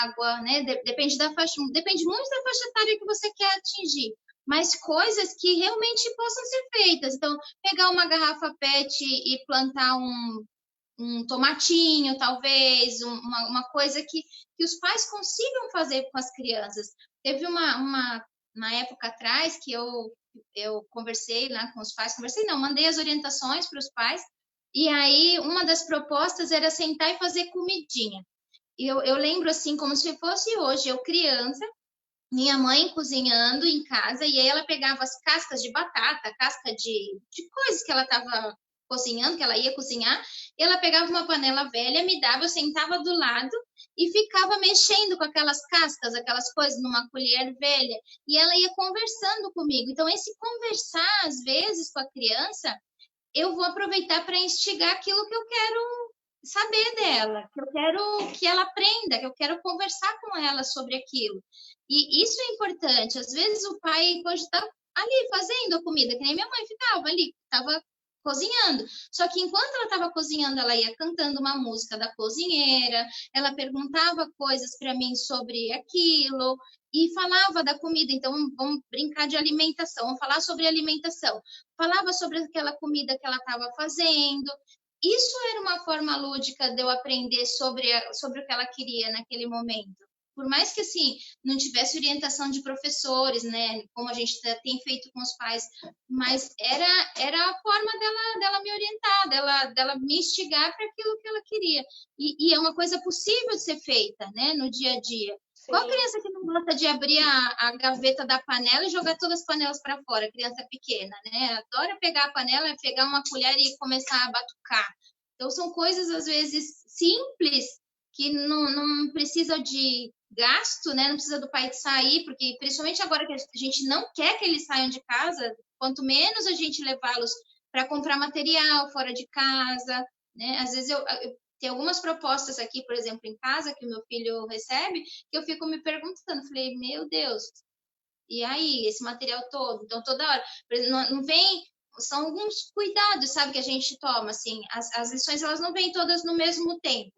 água, né? Depende da faixa, depende muito da faixa etária que você quer atingir, mas coisas que realmente possam ser feitas. Então, pegar uma garrafa PET e plantar um tomatinho, talvez, uma coisa que os pais consigam fazer com as crianças. Teve uma época atrás que eu conversei lá com os pais, mandei as orientações para os pais, e aí uma das propostas era sentar e fazer comidinha. Eu lembro assim, como se fosse hoje, eu criança, minha mãe cozinhando em casa, e aí ela pegava as cascas de batata, casca de coisas que ela estava cozinhando, que ela ia cozinhar, e ela pegava uma panela velha, me dava, eu sentava do lado e ficava mexendo com aquelas cascas, aquelas coisas, numa colher velha, e ela ia conversando comigo. Então, esse conversar, às vezes, com a criança, eu vou aproveitar para instigar aquilo que eu quero saber dela, que eu quero que ela aprenda, que eu quero conversar com ela sobre aquilo. E isso é importante. Às vezes o pai pode estar ali fazendo a comida, que nem minha mãe ficava ali, estava cozinhando. Só que enquanto ela estava cozinhando, ela ia cantando uma música da cozinheira, ela perguntava coisas para mim sobre aquilo e falava da comida. Então, vamos brincar de alimentação, vamos falar sobre alimentação. Falava sobre aquela comida que ela estava fazendo. Isso era uma forma lúdica de eu aprender sobre o que ela queria naquele momento. Por mais que, assim, não tivesse orientação de professores, né, como a gente tem feito com os pais, mas era a forma dela me orientar, dela me instigar para aquilo que ela queria. E é uma coisa possível de ser feita, né, no dia a dia. Sim. Qual criança que não gosta de abrir a gaveta da panela e jogar todas as panelas para fora? Criança pequena, né? Adora pegar a panela, pegar uma colher e começar a batucar. Então, são coisas, às vezes, simples, que não precisa de gasto, né? Não precisa do pai sair, porque principalmente agora que a gente não quer que eles saiam de casa, quanto menos a gente levá-los para comprar material fora de casa, né? Às vezes eu tem algumas propostas aqui, por exemplo, em casa, que o meu filho recebe, que eu fico me perguntando, falei, meu Deus, e aí, esse material todo? Então, toda hora, não vem, são alguns cuidados, sabe, que a gente toma, assim, as lições, elas não vêm todas no mesmo tempo.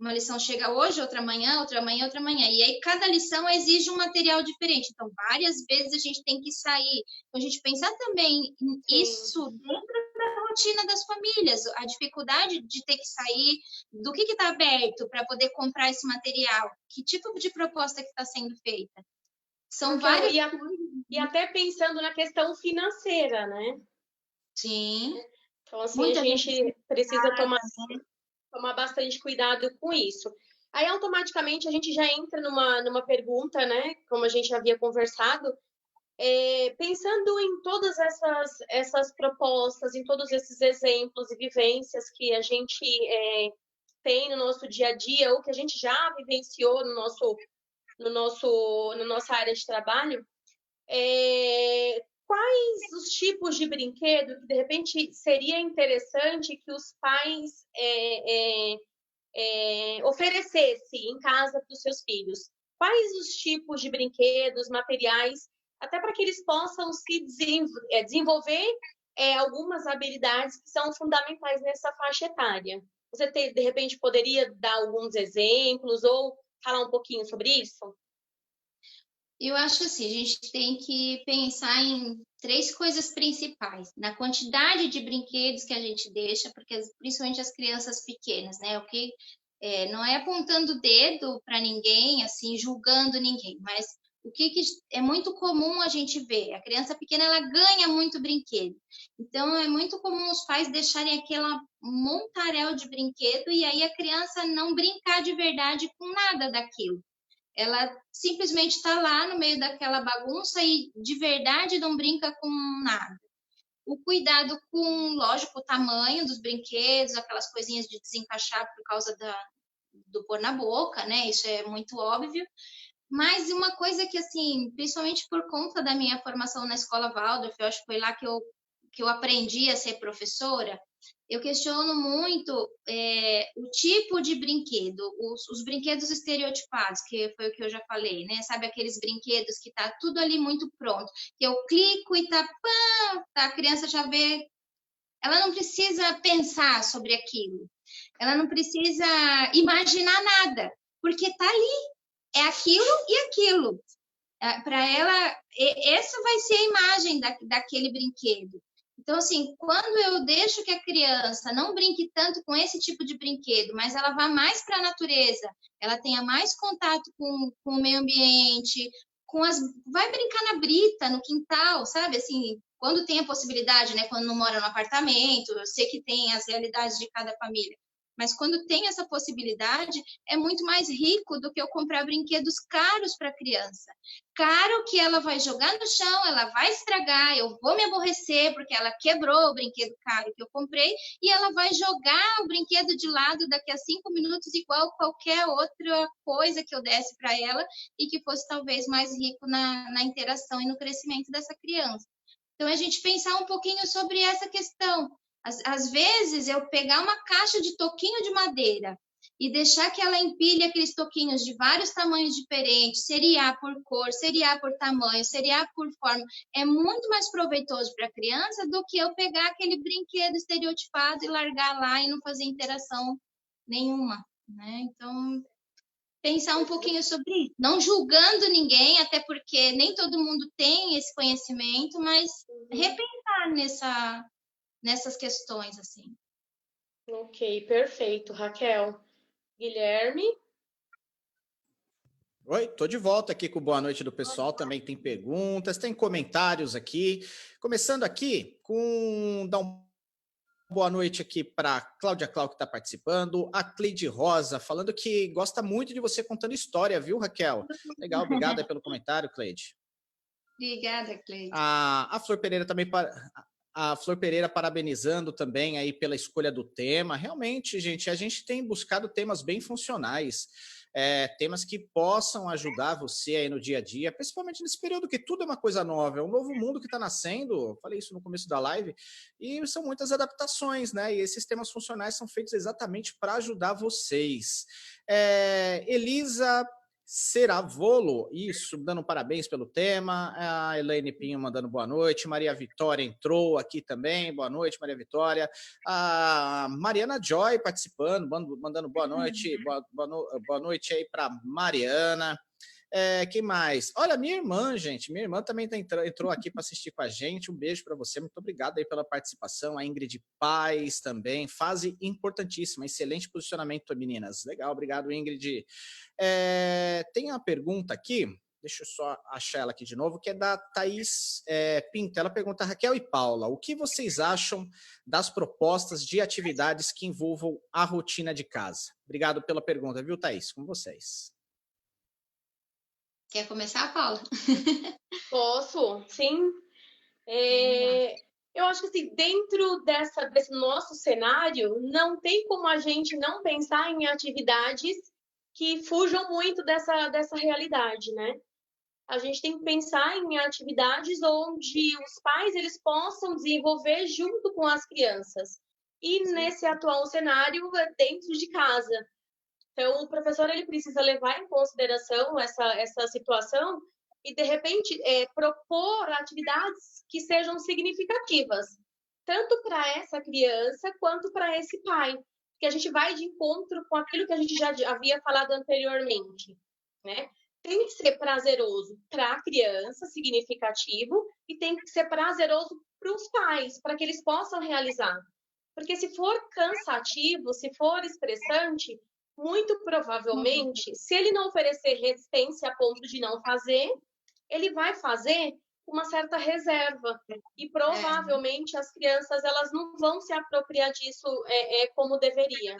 Uma lição chega hoje, outra amanhã, outra amanhã, outra amanhã. E aí, cada lição exige um material diferente. Então, várias vezes a gente tem que sair. Então, a gente pensar também isso dentro da rotina das famílias. A dificuldade de ter que sair, do que está aberto para poder comprar esse material. Que tipo de proposta que está sendo feita? São várias coisas. E até pensando na questão financeira, né? Sim. Então, assim, a gente precisa tomar bastante cuidado com isso. Aí, automaticamente, a gente já entra numa pergunta, né? Como a gente havia conversado, pensando em todas essas propostas, em todos esses exemplos e vivências que a gente tem no nosso dia a dia, ou que a gente já vivenciou na nossa área de trabalho, quais os tipos de brinquedo que, de repente, seria interessante que os pais oferecessem em casa para os seus filhos? Quais os tipos de brinquedos, materiais, até para que eles possam se desenvolver algumas habilidades que são fundamentais nessa faixa etária? Você, de repente, poderia dar alguns exemplos ou falar um pouquinho sobre isso? Eu acho assim, a gente tem que pensar em 3 coisas principais. Na quantidade de brinquedos que a gente deixa, porque principalmente as crianças pequenas, né? O que não é apontando o dedo para ninguém, assim, julgando ninguém, mas o que é muito comum a gente ver? A criança pequena, ela ganha muito brinquedo. Então, é muito comum os pais deixarem aquela montaréu de brinquedo e aí a criança não brincar de verdade com nada daquilo. Ela simplesmente está lá no meio daquela bagunça e de verdade não brinca com nada. O cuidado com, lógico, o tamanho dos brinquedos, aquelas coisinhas de desencaixar por causa do pôr na boca, né? Isso é muito óbvio. Mas uma coisa que, assim, principalmente por conta da minha formação na escola Waldorf, eu acho que foi lá que eu que eu aprendi a ser professora, eu questiono muito o tipo de brinquedo, os brinquedos estereotipados, que foi o que eu já falei, né? Sabe aqueles brinquedos que tá tudo ali muito pronto, que eu clico e a criança já vê, ela não precisa pensar sobre aquilo, ela não precisa imaginar nada, porque tá ali, é aquilo e aquilo. Para ela, essa vai ser a imagem daquele brinquedo. Então, assim, quando eu deixo que a criança não brinque tanto com esse tipo de brinquedo, mas ela vá mais para a natureza, ela tenha mais contato com o meio ambiente, vai brincar na brita, no quintal, sabe? Assim, quando tem a possibilidade, né? Quando não mora no apartamento, eu sei que tem as realidades de cada família. Mas quando tem essa possibilidade, é muito mais rico do que eu comprar brinquedos caros para a criança. Caro que ela vai jogar no chão, ela vai estragar, eu vou me aborrecer porque ela quebrou o brinquedo caro que eu comprei e ela vai jogar o brinquedo de lado daqui a 5 minutos igual qualquer outra coisa que eu desse para ela e que fosse talvez mais rico na interação e no crescimento dessa criança. Então, a gente pensar um pouquinho sobre essa questão. Às vezes, eu pegar uma caixa de toquinho de madeira e deixar que ela empilhe aqueles toquinhos de vários tamanhos diferentes, seriar por cor, seriar por tamanho, seriar por forma, é muito mais proveitoso para a criança do que eu pegar aquele brinquedo estereotipado e largar lá e não fazer interação nenhuma, né? Então, pensar um pouquinho sobre isso, não julgando ninguém, até porque nem todo mundo tem esse conhecimento, mas repensar nessas questões, assim. Ok, perfeito, Raquel. Guilherme? Oi, tô de volta aqui com boa noite do pessoal. Também tem perguntas, tem comentários aqui. Começando aqui com dar uma boa noite aqui para Cláudia Clau, que está participando, a Cleide Rosa, falando que gosta muito de você contando história, viu, Raquel? Legal, obrigada pelo comentário, Cleide. Obrigada, Cleide. A Flor Pereira também a Flor Pereira parabenizando também aí pela escolha do tema. Realmente, gente, a gente tem buscado temas bem funcionais, temas que possam ajudar você aí no dia a dia, principalmente nesse período que tudo é uma coisa nova, é um novo mundo que está nascendo. Eu falei isso no começo da live, e são muitas adaptações, né? E esses temas funcionais são feitos exatamente para ajudar vocês. Elisa Ceravolo, isso, dando parabéns pelo tema. A Elaine Pinho mandando boa noite. Maria Vitória entrou aqui também. Boa noite, Maria Vitória. A Mariana Joy participando, mandando boa noite. Boa noite aí para Mariana. Quem mais? Olha, minha irmã, gente. Minha irmã também entrou aqui para assistir com a gente. Um beijo para você. Muito obrigado aí pela participação. A Ingrid Paz também. Fase importantíssima. Excelente posicionamento, meninas. Legal, obrigado, Ingrid. Tem uma pergunta aqui. Deixa eu só achar ela aqui de novo, que é da Thaís Pinto. Ela pergunta, Raquel e Paula, o que vocês acham das propostas de atividades que envolvam a rotina de casa? Obrigado pela pergunta, viu, Thaís? Com vocês. Quer começar, Paula? Posso, sim. Eu acho que assim, dentro desse nosso cenário, não tem como a gente não pensar em atividades que fujam muito dessa realidade, né? A gente tem que pensar em atividades onde os pais eles possam desenvolver junto com as crianças. E nesse atual cenário, dentro de casa. Então, o professor ele precisa levar em consideração essa situação e, de repente, propor atividades que sejam significativas, tanto para essa criança quanto para esse pai, que a gente vai de encontro com aquilo que a gente já havia falado anteriormente, né? Tem que ser prazeroso para a criança, significativo, e tem que ser prazeroso para os pais, para que eles possam realizar. Porque se for cansativo, se for estressante, muito provavelmente, se ele não oferecer resistência a ponto de não fazer, ele vai fazer uma certa reserva. E provavelmente as crianças elas não vão se apropriar disso como deveria.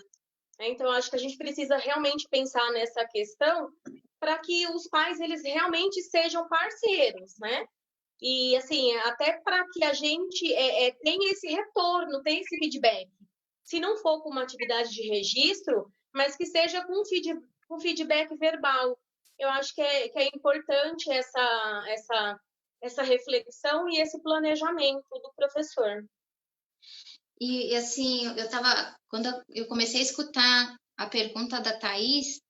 Então, acho que a gente precisa realmente pensar nessa questão para que os pais eles realmente sejam parceiros, né? E, assim, até para que a gente tenha esse retorno, tenha esse feedback. Se não for com uma atividade de registro, mas que seja com feedback verbal. Eu acho que é importante essa essa reflexão e esse planejamento do professor. E assim, quando eu comecei a escutar a pergunta da Thaís,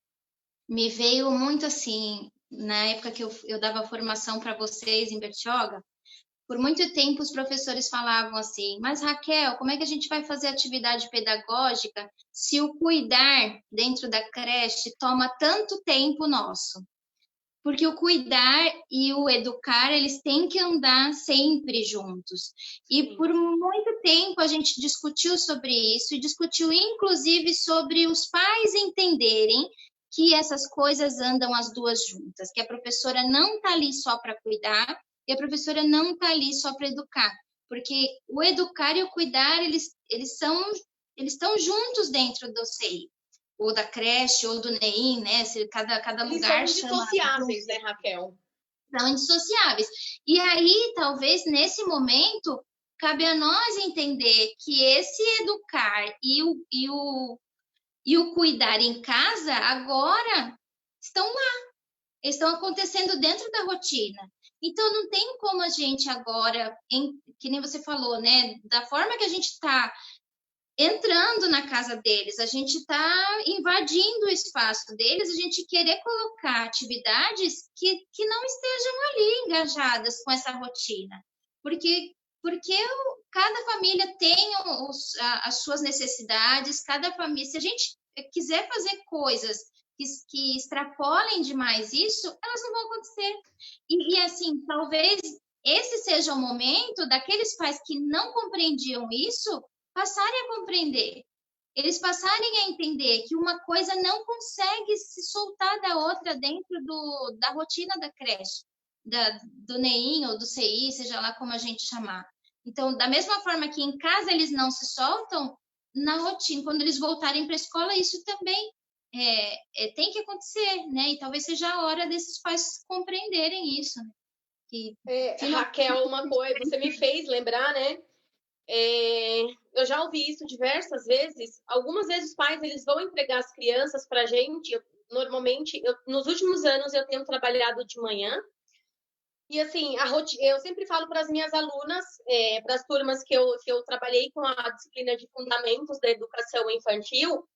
me veio muito assim, na época que eu dava formação para vocês em Bertioga, por muito tempo os professores falavam assim, mas Raquel, como é que a gente vai fazer atividade pedagógica se o cuidar dentro da creche toma tanto tempo nosso? Porque o cuidar e o educar, eles têm que andar sempre juntos. E por muito tempo a gente discutiu sobre isso, e discutiu inclusive sobre os pais entenderem que essas coisas andam as duas juntas, que a professora não está ali só para cuidar, e a professora não está ali só para educar. Porque o educar e o cuidar, eles estão juntos dentro do CEI, ou da creche, ou do NEIM, né? Cada lugar são indissociáveis, né, Raquel? São indissociáveis. E aí, talvez, nesse momento, cabe a nós entender que esse educar e o cuidar em casa, agora, estão lá. Estão acontecendo dentro da rotina. Então, não tem como a gente agora, que nem você falou, né? Da forma que a gente está entrando na casa deles, a gente está invadindo o espaço deles, a gente querer colocar atividades que não estejam ali engajadas com essa rotina. Porque cada família tem as suas necessidades, cada família, se a gente quiser fazer coisas que extrapolem demais isso, elas não vão acontecer. E assim, talvez esse seja o momento daqueles pais que não compreendiam isso, passarem a compreender, eles passarem a entender que uma coisa não consegue se soltar da outra dentro da rotina da creche, do NEIM ou do CI, seja lá como a gente chamar. Então, da mesma forma que em casa eles não se soltam, na rotina, quando eles voltarem para a escola, isso também tem que acontecer, né? E talvez seja a hora desses pais compreenderem isso. Né? Raquel, uma coisa, você me fez lembrar, né? Eu já ouvi isso diversas vezes. Algumas vezes os pais eles vão entregar as crianças para a gente. Normalmente, nos últimos anos eu tenho trabalhado de manhã. E assim, eu sempre falo para as minhas alunas, para as turmas que eu trabalhei com a disciplina de fundamentos da educação infantil,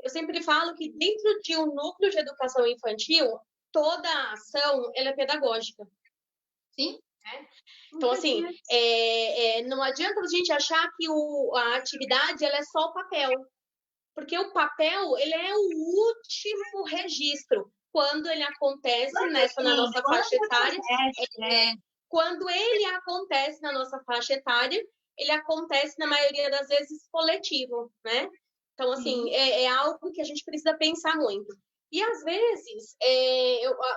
eu sempre falo que dentro de um núcleo de educação infantil, toda a ação ela é pedagógica. Sim. Então, assim, não adianta a gente achar que a atividade ela é só o papel. Porque o papel, ele é o último registro. Quando ele acontece na nossa faixa etária, quando ele acontece na nossa faixa etária, ele acontece, na maioria das vezes, coletivo, né? Então, assim, é algo que a gente precisa pensar muito. E, às vezes,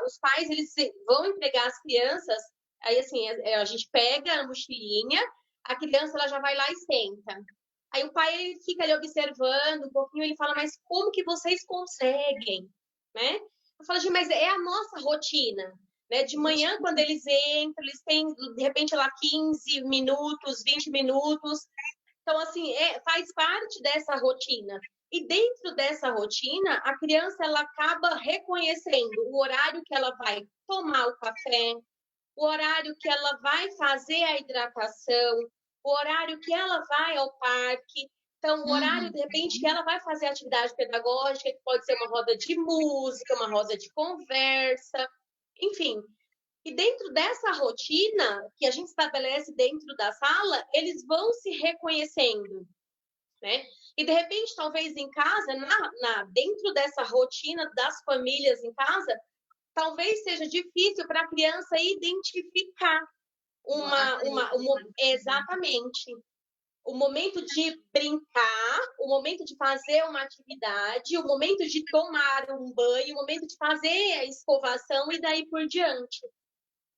os pais, eles vão entregar as crianças. Aí, assim, a gente pega a mochilinha, a criança ela já vai lá e senta. Aí o pai ele fica ali observando um pouquinho, ele fala, mas como que vocês conseguem? Né? Eu falo, gente, mas é a nossa rotina. Né? De manhã, quando eles entram, eles têm, de repente, lá 15 minutos, 20 minutos. Então, assim, faz parte dessa rotina. E dentro dessa rotina, a criança ela acaba reconhecendo o horário que ela vai tomar o café, o horário que ela vai fazer a hidratação, o horário que ela vai ao parque. Então, o horário, de repente, que ela vai fazer atividade pedagógica, que pode ser uma roda de música, uma roda de conversa, enfim. E dentro dessa rotina que a gente estabelece dentro da sala, eles vão se reconhecendo, né? E, de repente, talvez em casa, dentro dessa rotina das famílias em casa, talvez seja difícil para a criança identificar exatamente o momento de brincar, o momento de fazer uma atividade, o momento de tomar um banho, o momento de fazer a escovação e daí por diante,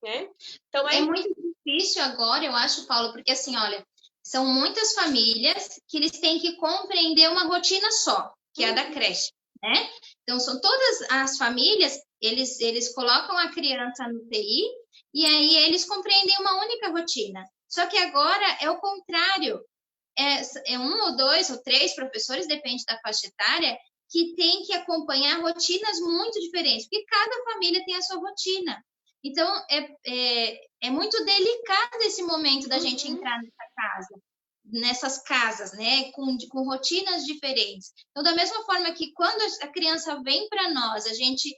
né? Então é muito difícil agora, eu acho, Paulo, porque assim, olha, são muitas famílias que eles têm que compreender uma rotina só, que é a da creche, né? Então são todas as famílias, eles colocam a criança no TI e aí eles compreendem uma única rotina. Só que agora é o contrário. É um ou dois ou três professores, depende da faixa etária, que tem que acompanhar rotinas muito diferentes, porque cada família tem a sua rotina. Então, é muito delicado esse momento da gente entrar nessas casas, né, com rotinas diferentes. Então, da mesma forma que quando a criança vem para nós, a gente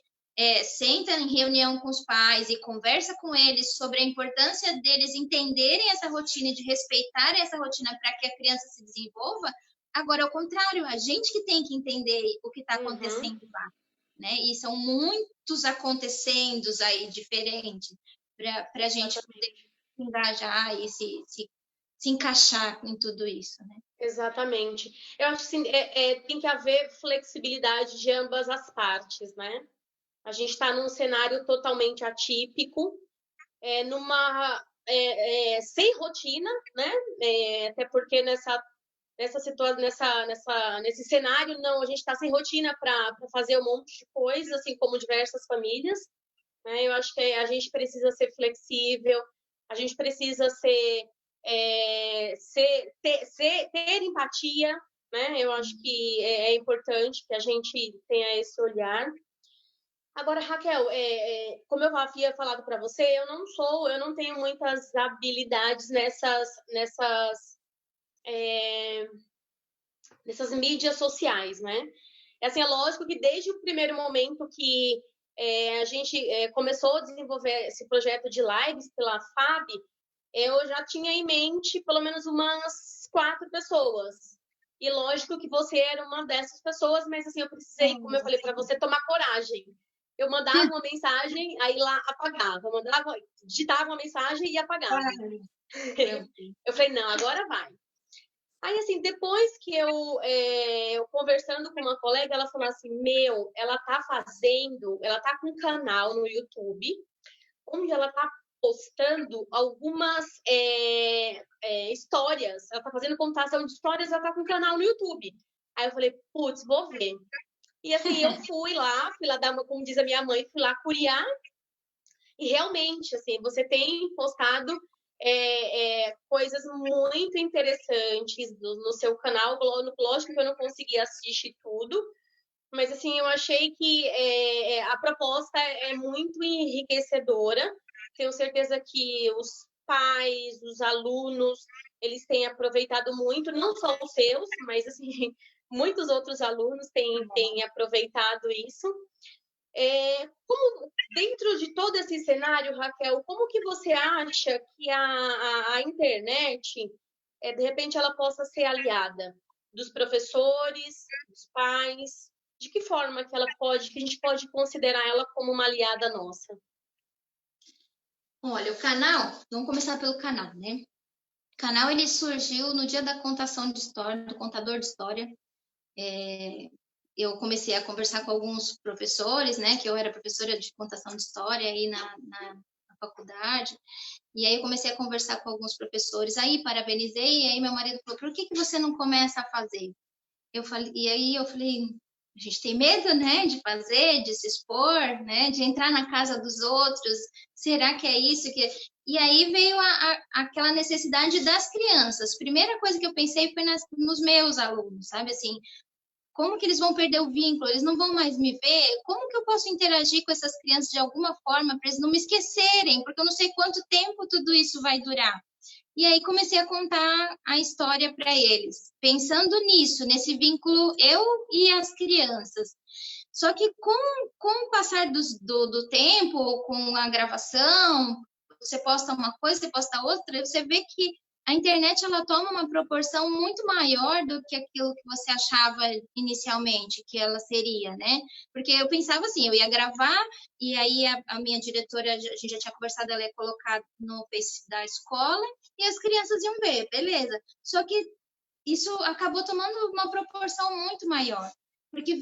senta em reunião com os pais e conversa com eles sobre a importância deles entenderem essa rotina e de respeitarem essa rotina para que a criança se desenvolva. Agora, ao contrário, a gente que tem que entender o que está acontecendo lá, né? E são muitos acontecendo aí diferentes para a gente poder se engajar e se encaixar em tudo isso, né? Exatamente. Eu acho que assim, tem que haver flexibilidade de ambas as partes, né? A gente está num cenário totalmente atípico, sem rotina, né? Até porque nesse cenário, não, a gente está sem rotina para fazer um monte de coisa, assim como diversas famílias, né? Eu acho que a gente precisa ser flexível, a gente precisa ter empatia, né? Eu acho que é importante que a gente tenha esse olhar. Agora, Raquel, como eu havia falado para você, eu não tenho muitas habilidades nessas mídias sociais, né? Assim, é lógico que desde o primeiro momento que a gente começou a desenvolver esse projeto de lives pela FAB, eu já tinha em mente pelo menos umas 4 pessoas. E lógico que você era uma dessas pessoas, mas assim, eu precisei, como eu falei para você, tomar coragem. Eu mandava uma mensagem, aí lá apagava. Digitava uma mensagem e apagava. Eu falei, não, agora vai. Aí, assim, depois que eu conversando com uma colega, ela falou assim, ela tá com um canal no YouTube, onde ela tá postando algumas histórias, ela tá fazendo contação de histórias, ela tá com um canal no YouTube. Aí eu falei, putz, vou ver. E assim, eu fui lá dar uma, como diz a minha mãe, fui lá curiar, e realmente, assim, você tem postado coisas muito interessantes no seu canal. Lógico que eu não consegui assistir tudo, mas assim, eu achei que a proposta é muito enriquecedora. Tenho certeza que os pais, os alunos, eles têm aproveitado muito, não só os seus, mas assim, muitos outros alunos têm aproveitado isso. Como, dentro de todo esse cenário, Raquel, como que você acha que a internet, de repente, ela possa ser aliada dos professores, dos pais? De que forma que que a gente pode considerar ela como uma aliada nossa? Olha, o canal, vamos começar pelo canal, né? O canal, ele surgiu no dia da contação de história, do contador de história. Eu comecei a conversar com alguns professores, né? Que eu era professora de contação de história aí na faculdade. E aí eu comecei a conversar com alguns professores. Aí parabenizei, e aí meu marido falou, por que você não começa a fazer? E aí eu falei, a gente tem medo, né, de fazer, de se expor, né, de entrar na casa dos outros, será que é isso? E aí veio aquela necessidade das crianças. Primeira coisa que eu pensei foi nos meus alunos, sabe, assim, como que eles vão perder o vínculo? Eles não vão mais me ver? Como que eu posso interagir com essas crianças de alguma forma para eles não me esquecerem? Porque eu não sei quanto tempo tudo isso vai durar. E aí comecei a contar a história para eles, pensando nisso, nesse vínculo eu e as crianças. Só que com o passar do tempo, com a gravação, você posta uma coisa, você posta outra, você vê que a internet ela toma uma proporção muito maior do que aquilo que você achava inicialmente que ela seria, né? Porque eu pensava assim, eu ia gravar e aí a minha diretora, a gente já tinha conversado, ela ia colocar no Face da escola e as crianças iam ver, beleza. Só que isso acabou tomando uma proporção muito maior, porque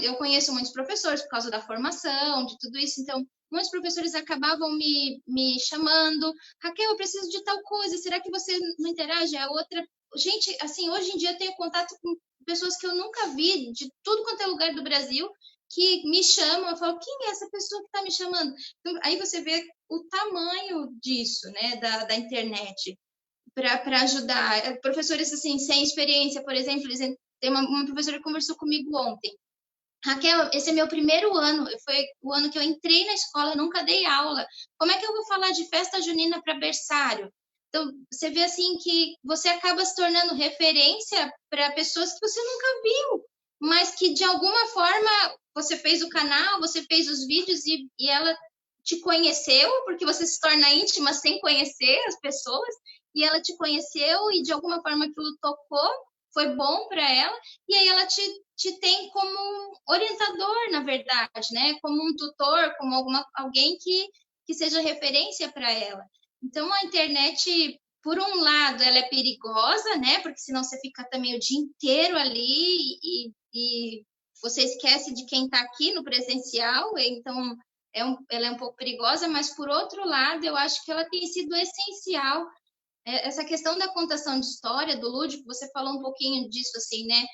eu conheço muitos professores por causa da formação, de tudo isso, então muitos professores acabavam me chamando, Raquel, eu preciso de tal coisa, será que você não interage? A outra, gente, assim, hoje em dia eu tenho contato com pessoas que eu nunca vi, de tudo quanto é lugar do Brasil, que me chamam, eu falo, quem é essa pessoa que está me chamando? Então, aí você vê o tamanho disso, né, da internet, para ajudar. Professores, assim, sem experiência, por exemplo, tem uma professora que conversou comigo ontem, Raquel, esse é meu primeiro ano, foi o ano que eu entrei na escola, nunca dei aula. Como é que eu vou falar de festa junina para berçário? Então, você vê assim que você acaba se tornando referência para pessoas que você nunca viu, mas que de alguma forma você fez o canal, você fez os vídeos e ela te conheceu, porque você se torna íntima sem conhecer as pessoas, e ela te conheceu e de alguma forma aquilo tocou, foi bom para ela, e aí ela te tem como um orientador, na verdade, né? Como um tutor, como alguém que seja referência para ela. Então, a internet, por um lado, ela é perigosa, né? Porque senão você fica também o dia inteiro ali e você esquece de quem está aqui no presencial, então ela é um pouco perigosa, mas por outro lado, eu acho que ela tem sido essencial. Essa questão da contação de história, do lúdico, você falou um pouquinho disso, assim, né?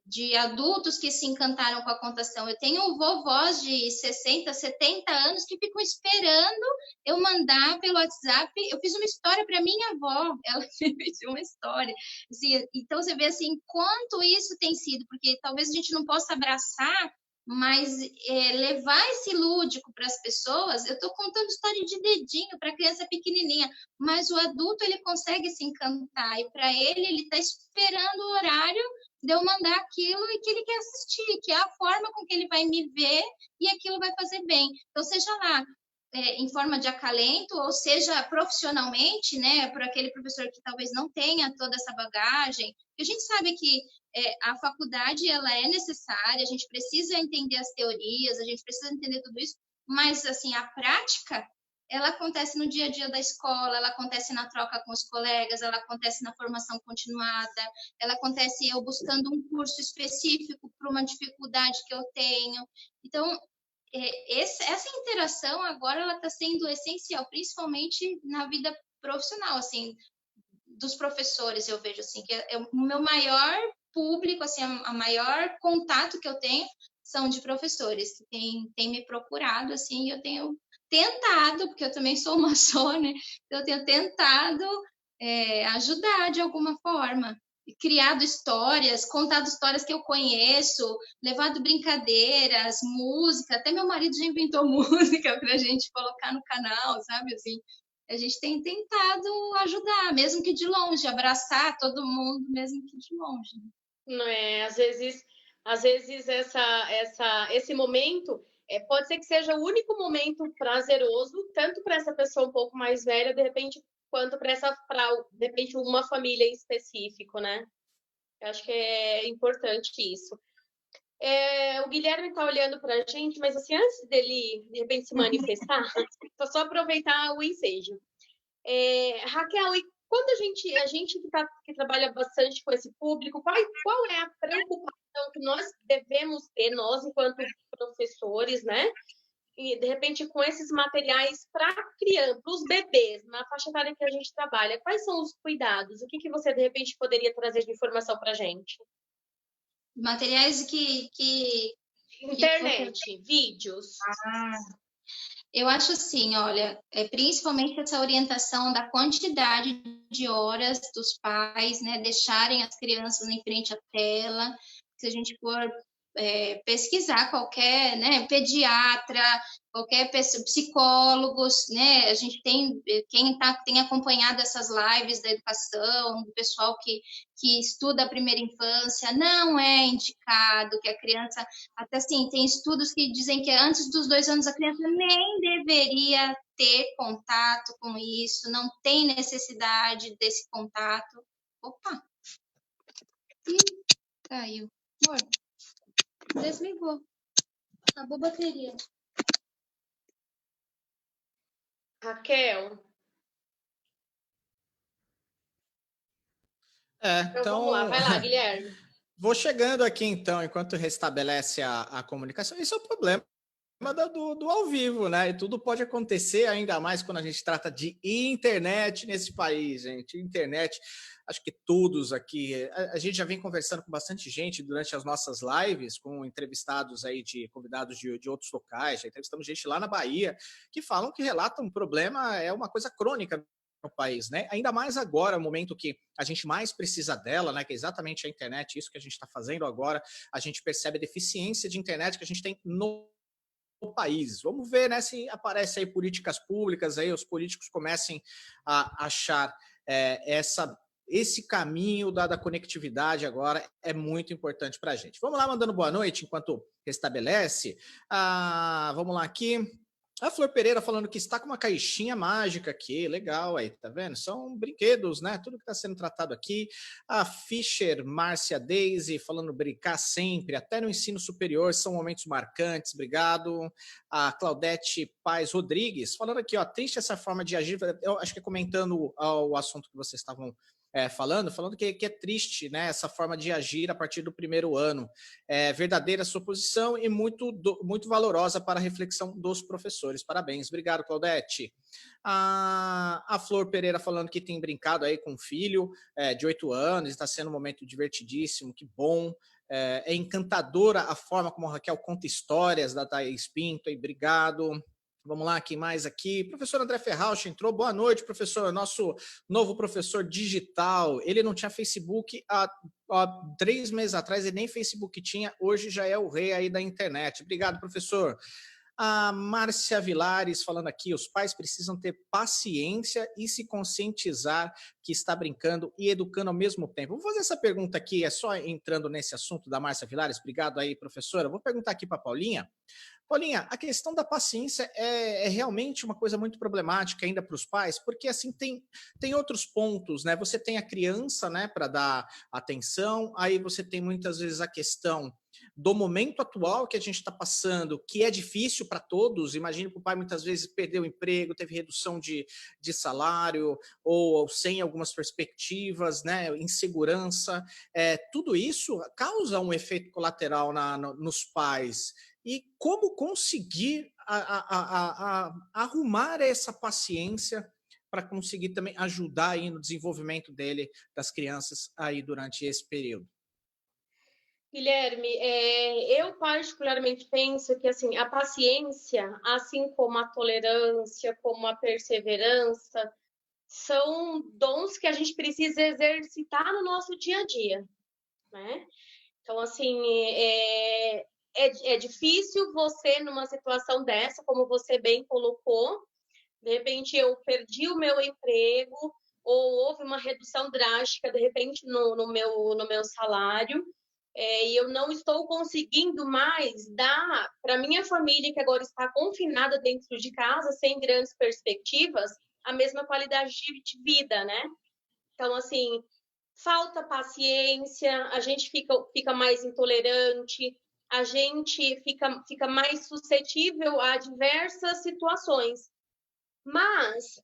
De adultos que se encantaram com a contação. Eu tenho vovós de 60, 70 anos que ficam esperando eu mandar pelo WhatsApp. Eu fiz uma história para minha avó, ela fez uma história. Assim, então, você vê assim, quanto isso tem sido, porque talvez a gente não possa abraçar, mas levar esse lúdico para as pessoas, eu estou contando história de dedinho para criança pequenininha, mas o adulto ele consegue se encantar e para ele está esperando o horário de eu mandar aquilo e que ele quer assistir, que é a forma com que ele vai me ver e aquilo vai fazer bem. Então, seja lá em forma de acalento, ou seja profissionalmente, né, por aquele professor que talvez não tenha toda essa bagagem. A gente sabe que a faculdade ela é necessária, a gente precisa entender as teorias, a gente precisa entender tudo isso, mas assim a prática ela acontece no dia a dia da escola, ela acontece na troca com os colegas, ela acontece na formação continuada, ela acontece eu buscando um curso específico para uma dificuldade que eu tenho. Então, essa interação agora ela está sendo essencial, principalmente na vida profissional, assim, dos professores, eu vejo assim, que é o meu maior público, assim, a maior contato que eu tenho são de professores que têm me procurado, assim, e eu tenho tentado, porque eu também sou maçom, né? Eu tenho tentado ajudar de alguma forma, criado histórias, contado histórias que eu conheço, levado brincadeiras, música, até meu marido já inventou música para a gente colocar no canal, sabe, assim, a gente tem tentado ajudar, mesmo que de longe, abraçar todo mundo, mesmo que de longe. Não é? Às vezes esse momento pode ser que seja o único momento prazeroso, tanto para essa pessoa um pouco mais velha, de repente, quanto para de repente, uma família em específico, né? Eu acho que é importante isso. O Guilherme está olhando para a gente, mas assim, antes dele, de repente, se manifestar, vou só aproveitar o ensejo. Raquel, e quando a gente que trabalha bastante com esse público, qual é a preocupação que nós devemos ter, nós enquanto professores, né? E, de repente, com esses materiais para criança, para os bebês, na faixa etária que a gente trabalha, quais são os cuidados? O que você, de repente, poderia trazer de informação para a gente? Materiais Internet, vídeos. Eu acho assim, olha, principalmente essa orientação da quantidade de horas dos pais, né, deixarem as crianças em frente à tela. Se a gente for pesquisar qualquer, né, pediatra, qualquer pessoa, psicólogos, né, a gente tem, tem acompanhado essas lives da educação, do pessoal que estuda a primeira infância, não é indicado que a criança, até assim, tem estudos que dizem que antes dos 2 anos a criança nem deveria ter contato com isso, não tem necessidade desse contato. Opa! Ih, caiu. Amor, desligou. Acabou a bateria. Raquel. Então vamos lá, vai lá, Guilherme. Vou chegando aqui então, enquanto restabelece a comunicação. Isso é o problema do ao vivo, né? E tudo pode acontecer, ainda mais quando a gente trata de internet nesse país, gente. Internet, acho que todos aqui, a gente já vem conversando com bastante gente durante as nossas lives, com entrevistados aí de convidados de outros locais, já entrevistamos gente lá na Bahia, que falam que relatam um problema, é uma coisa crônica no país, né? Ainda mais agora, o momento que a gente mais precisa dela, né? Que é exatamente a internet, isso que a gente está fazendo agora. A gente percebe a deficiência de internet que a gente tem no país. Vamos ver, né, se aparece aí políticas públicas, aí os políticos comecem a achar esse caminho da conectividade agora é muito importante para a gente. Vamos lá, mandando boa noite enquanto restabelece. Vamos lá aqui. A Flor Pereira falando que está com uma caixinha mágica aqui, legal aí, tá vendo? São brinquedos, né? Tudo que está sendo tratado aqui. A Fischer Márcia Daisy falando brincar sempre, até no ensino superior, são momentos marcantes, obrigado. A Claudete Paz Rodrigues falando aqui, ó, triste essa forma de agir, eu acho que comentando o assunto que vocês estavam falando que é triste, né, essa forma de agir a partir do primeiro ano. Verdadeira sua posição e muito valorosa para a reflexão dos professores. Parabéns. Obrigado, Claudete. A Flor Pereira falando que tem brincado aí com o filho de 8 anos, está sendo um momento divertidíssimo, que bom. É encantadora a forma como a Raquel conta histórias da Thaís Pinto, e obrigado. Vamos lá, quem mais aqui? Professor André Ferrausch entrou. Boa noite, professor. Nosso novo professor digital. Ele não tinha Facebook há 3 meses atrás, ele nem Facebook tinha. Hoje já é o rei aí da internet. Obrigado, professor. A Márcia Vilares falando aqui, os pais precisam ter paciência e se conscientizar que está brincando e educando ao mesmo tempo. Vou fazer essa pergunta aqui, é só entrando nesse assunto da Márcia Vilares. Obrigado aí, professora. Vou perguntar aqui para a Paulinha. Paulinha, a questão da paciência é realmente uma coisa muito problemática ainda para os pais, porque assim tem outros pontos, né? Você tem a criança, né, para dar atenção, aí você tem muitas vezes a questão do momento atual que a gente está passando, que é difícil para todos. Imagina que o pai muitas vezes perdeu o emprego, teve redução de salário, ou sem algumas perspectivas, né? Insegurança. Tudo isso causa um efeito colateral nos pais. E como conseguir arrumar essa paciência para conseguir também ajudar aí no desenvolvimento das crianças aí durante esse período? Guilherme, eu particularmente penso que assim, a paciência, assim como a tolerância, como a perseverança, são dons que a gente precisa exercitar no nosso dia a dia, né? Então, assim, é difícil você, numa situação dessa, como você bem colocou, de repente eu perdi o meu emprego, ou houve uma redução drástica, de repente, no meu salário, e eu não estou conseguindo mais dar para minha família, que agora está confinada dentro de casa, sem grandes perspectivas, a mesma qualidade de vida, né? Então, assim, falta paciência, a gente fica mais intolerante, a gente fica mais suscetível a diversas situações. Mas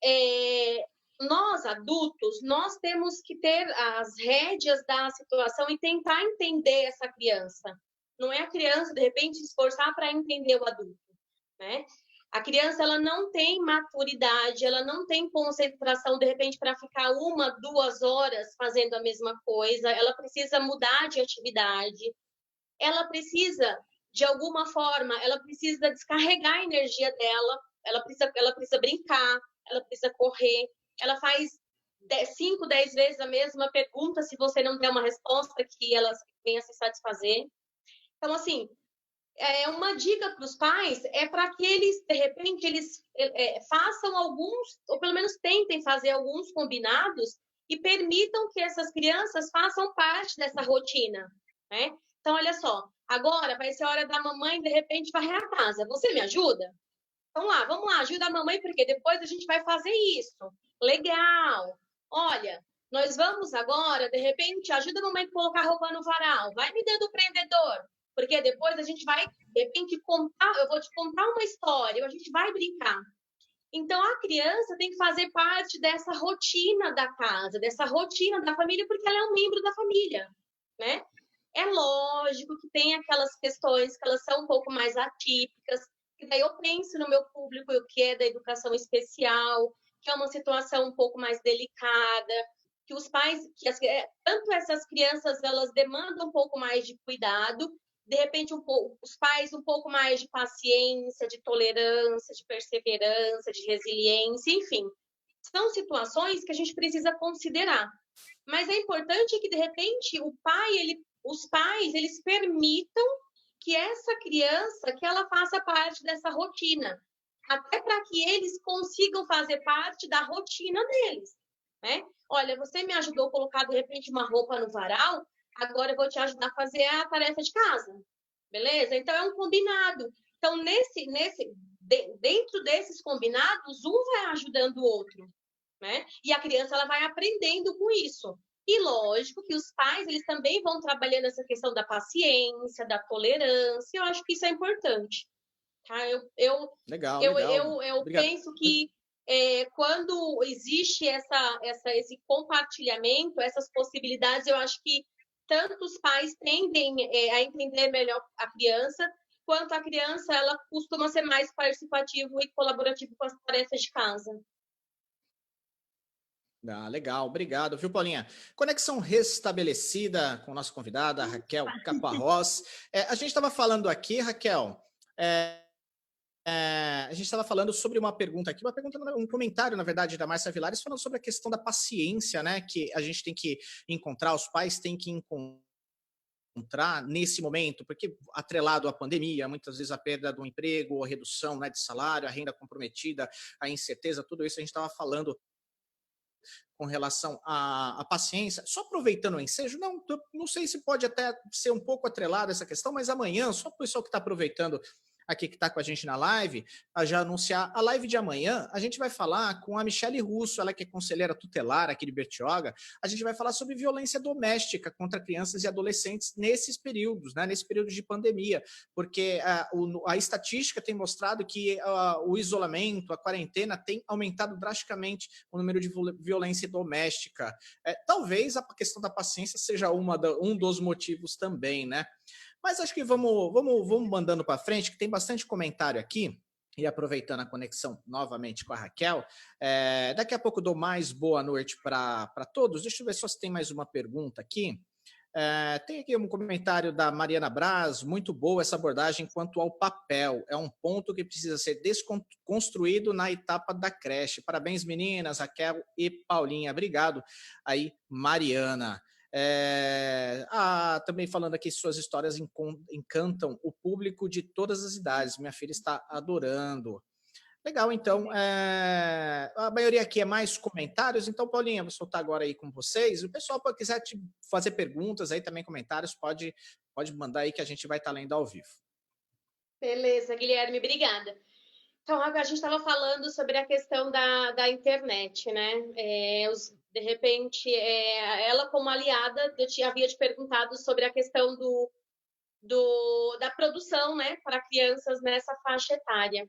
nós, adultos, nós temos que ter as rédeas da situação e tentar entender essa criança. Não é a criança, de repente, se esforçar para entender o adulto, né? A criança, ela não tem maturidade, ela não tem concentração, de repente, para ficar 1, 2 horas fazendo a mesma coisa. Ela precisa mudar de atividade. Ela precisa, de alguma forma, ela precisa descarregar a energia dela. Ela precisa brincar, ela precisa correr. Ela faz 5, 10 vezes a mesma pergunta, se você não der uma resposta que ela venha se satisfazer. Então, assim, uma dica para os pais é para que eles, de repente, façam alguns, ou pelo menos tentem fazer alguns combinados e permitam que essas crianças façam parte dessa rotina, né? Então, olha só, agora vai ser a hora da mamãe, de repente, varrer a casa. Você me ajuda? Vamos lá, ajuda a mamãe, porque depois a gente vai fazer isso. Legal. Olha, nós vamos agora, de repente, ajuda a mamãe a colocar a roupa no varal. Vai me dando o prendedor, porque depois a gente vai, de repente, eu vou te contar uma história, a gente vai brincar. Então, a criança tem que fazer parte dessa rotina da casa, dessa rotina da família, porque ela é um membro da família, né? É lógico que tem aquelas questões que elas são um pouco mais atípicas, que daí eu penso no meu público, que é da educação especial, que é uma situação um pouco mais delicada, que os pais, tanto essas crianças, elas demandam um pouco mais de cuidado, de repente os pais um pouco mais de paciência, de tolerância, de perseverança, de resiliência, enfim. São situações que a gente precisa considerar. Mas é importante que, de repente, os pais, eles permitam que essa criança, que ela faça parte dessa rotina, até para que eles consigam fazer parte da rotina deles, né? Olha, você me ajudou a colocar, de repente, uma roupa no varal, agora eu vou te ajudar a fazer a tarefa de casa, beleza? Então, é um combinado. Então, dentro desses combinados, um vai ajudando o outro, né? E a criança, ela vai aprendendo com isso. E lógico que os pais, eles também vão trabalhando essa questão da paciência, da tolerância. Eu acho que isso é importante. Tá? Legal, legal. Eu penso que quando existe esse compartilhamento, essas possibilidades, eu acho que tanto os pais tendem a entender melhor a criança, quanto a criança, ela costuma ser mais participativa e colaborativa com as tarefas de casa. Ah, legal, obrigado, viu, Paulinha? Conexão restabelecida com nossa convidada, Raquel Caparrós. A gente estava falando aqui, Raquel, a gente estava falando sobre uma pergunta aqui, um comentário, na verdade, da Márcia Vilares, falando sobre a questão da paciência, né? Que a gente tem que encontrar, os pais têm que encontrar nesse momento, porque atrelado à pandemia, muitas vezes a perda do emprego, a redução, né, de salário, a renda comprometida, a incerteza, tudo isso a gente estava falando com relação à paciência. Só aproveitando o ensejo, não sei se pode até ser um pouco atrelado essa questão, mas amanhã, só o pessoal que está aproveitando aqui, que está com a gente na live, a já anunciar a live de amanhã, a gente vai falar com a Michele Russo, ela que é conselheira tutelar aqui de Bertioga, a gente vai falar sobre violência doméstica contra crianças e adolescentes nesses períodos, né, nesse período de pandemia, porque a estatística tem mostrado que o isolamento, a quarentena tem aumentado drasticamente o número de violência doméstica. Talvez a questão da paciência seja um dos motivos também, né? Mas acho que vamos mandando para frente, que tem bastante comentário aqui. E aproveitando a conexão novamente com a Raquel, daqui a pouco dou mais boa noite para todos. Deixa eu ver só se tem mais uma pergunta aqui. Tem aqui um comentário da Mariana Braz, muito boa essa abordagem quanto ao papel. É um ponto que precisa ser desconstruído na etapa da creche. Parabéns, meninas, Raquel e Paulinha. Obrigado aí, Mariana. Também falando aqui, suas histórias encantam o público de todas as idades. Minha filha está adorando. Legal, então, a maioria aqui é mais comentários, então, Paulinha, vou soltar agora aí com vocês. O pessoal, se quiser te fazer perguntas aí, também comentários, pode mandar aí que a gente vai estar lendo ao vivo. Beleza, Guilherme, obrigada. Então, a gente estava falando sobre a questão da internet, né? De repente, ela como aliada, havia te perguntado sobre a questão da produção, né, para crianças nessa faixa etária.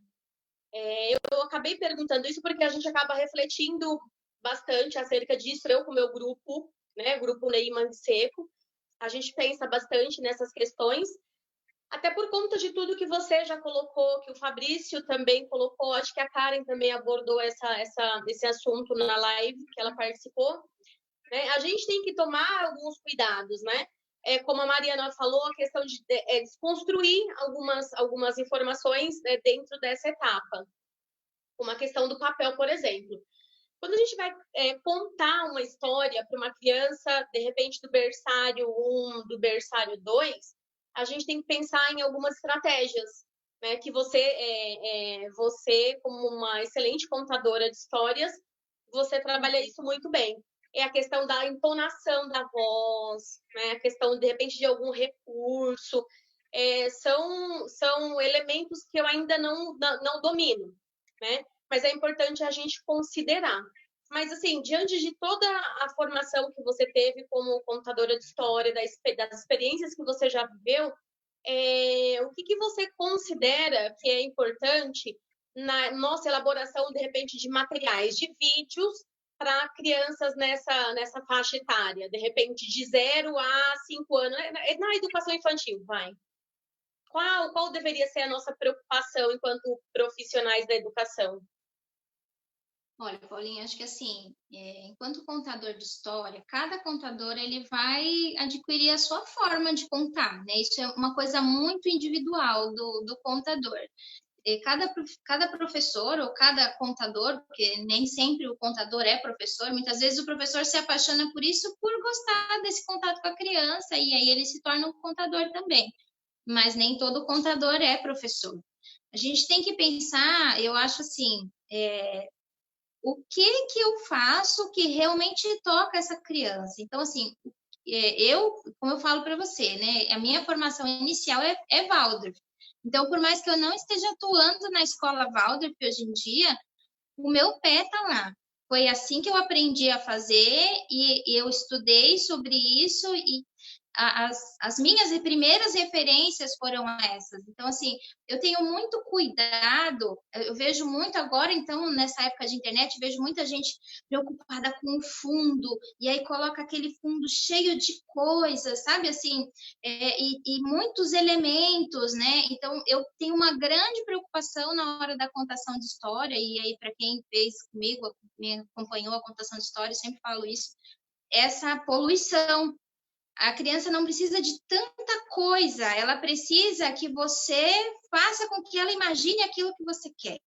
Eu acabei perguntando isso porque a gente acaba refletindo bastante acerca disso, eu com o meu grupo, né, grupo Ney Mangue Seco, a gente pensa bastante nessas questões, até por conta de tudo que você já colocou, que o Fabrício também colocou, acho que a Karen também abordou esse assunto na live que ela participou, né? A gente tem que tomar alguns cuidados, né? Como a Mariana falou, a questão de desconstruir algumas informações, né, dentro dessa etapa. Uma questão do papel, por exemplo. Quando a gente vai contar uma história para uma criança, de repente, do berçário 1, do berçário 2, a gente tem que pensar em algumas estratégias, né? Que você, como uma excelente contadora de histórias, você trabalha isso muito bem. É a questão da entonação da voz, né? A questão, de repente, de algum recurso. São elementos que eu ainda não domino, né? Mas é importante a gente considerar. Mas, assim, diante de toda a formação que você teve como contadora de história, das experiências que você já viveu, o que você considera que é importante na nossa elaboração, de repente, de materiais, de vídeos para crianças nessa faixa etária, de repente, de 0 a 5 anos, na educação infantil, vai? Qual deveria ser a nossa preocupação enquanto profissionais da educação? Olha, Paulinha, acho que assim, enquanto contador de história, cada contador ele vai adquirir a sua forma de contar, né? Isso é uma coisa muito individual do contador. cada professor ou cada contador, porque nem sempre o contador é professor, muitas vezes o professor se apaixona por isso por gostar desse contato com a criança, e aí ele se torna um contador também. Mas nem todo contador é professor. A gente tem que pensar, eu acho assim, o que eu faço que realmente toca essa criança. Então, assim, como eu falo para você, né, a minha formação inicial é Waldorf. Então, por mais que eu não esteja atuando na escola Waldorf hoje em dia, o meu pé está lá. Foi assim que eu aprendi a fazer e eu estudei sobre isso e as minhas primeiras referências foram essas. Então, assim, eu tenho muito cuidado, eu vejo muito agora, então, nessa época de internet, vejo muita gente preocupada com o fundo, e aí coloca aquele fundo cheio de coisas, sabe, assim, e muitos elementos, né? Então, eu tenho uma grande preocupação na hora da contação de história, e aí, para quem fez comigo, me acompanhou a contação de história, eu sempre falo isso, essa poluição. A criança não precisa de tanta coisa, ela precisa que você faça com que ela imagine aquilo que você quer.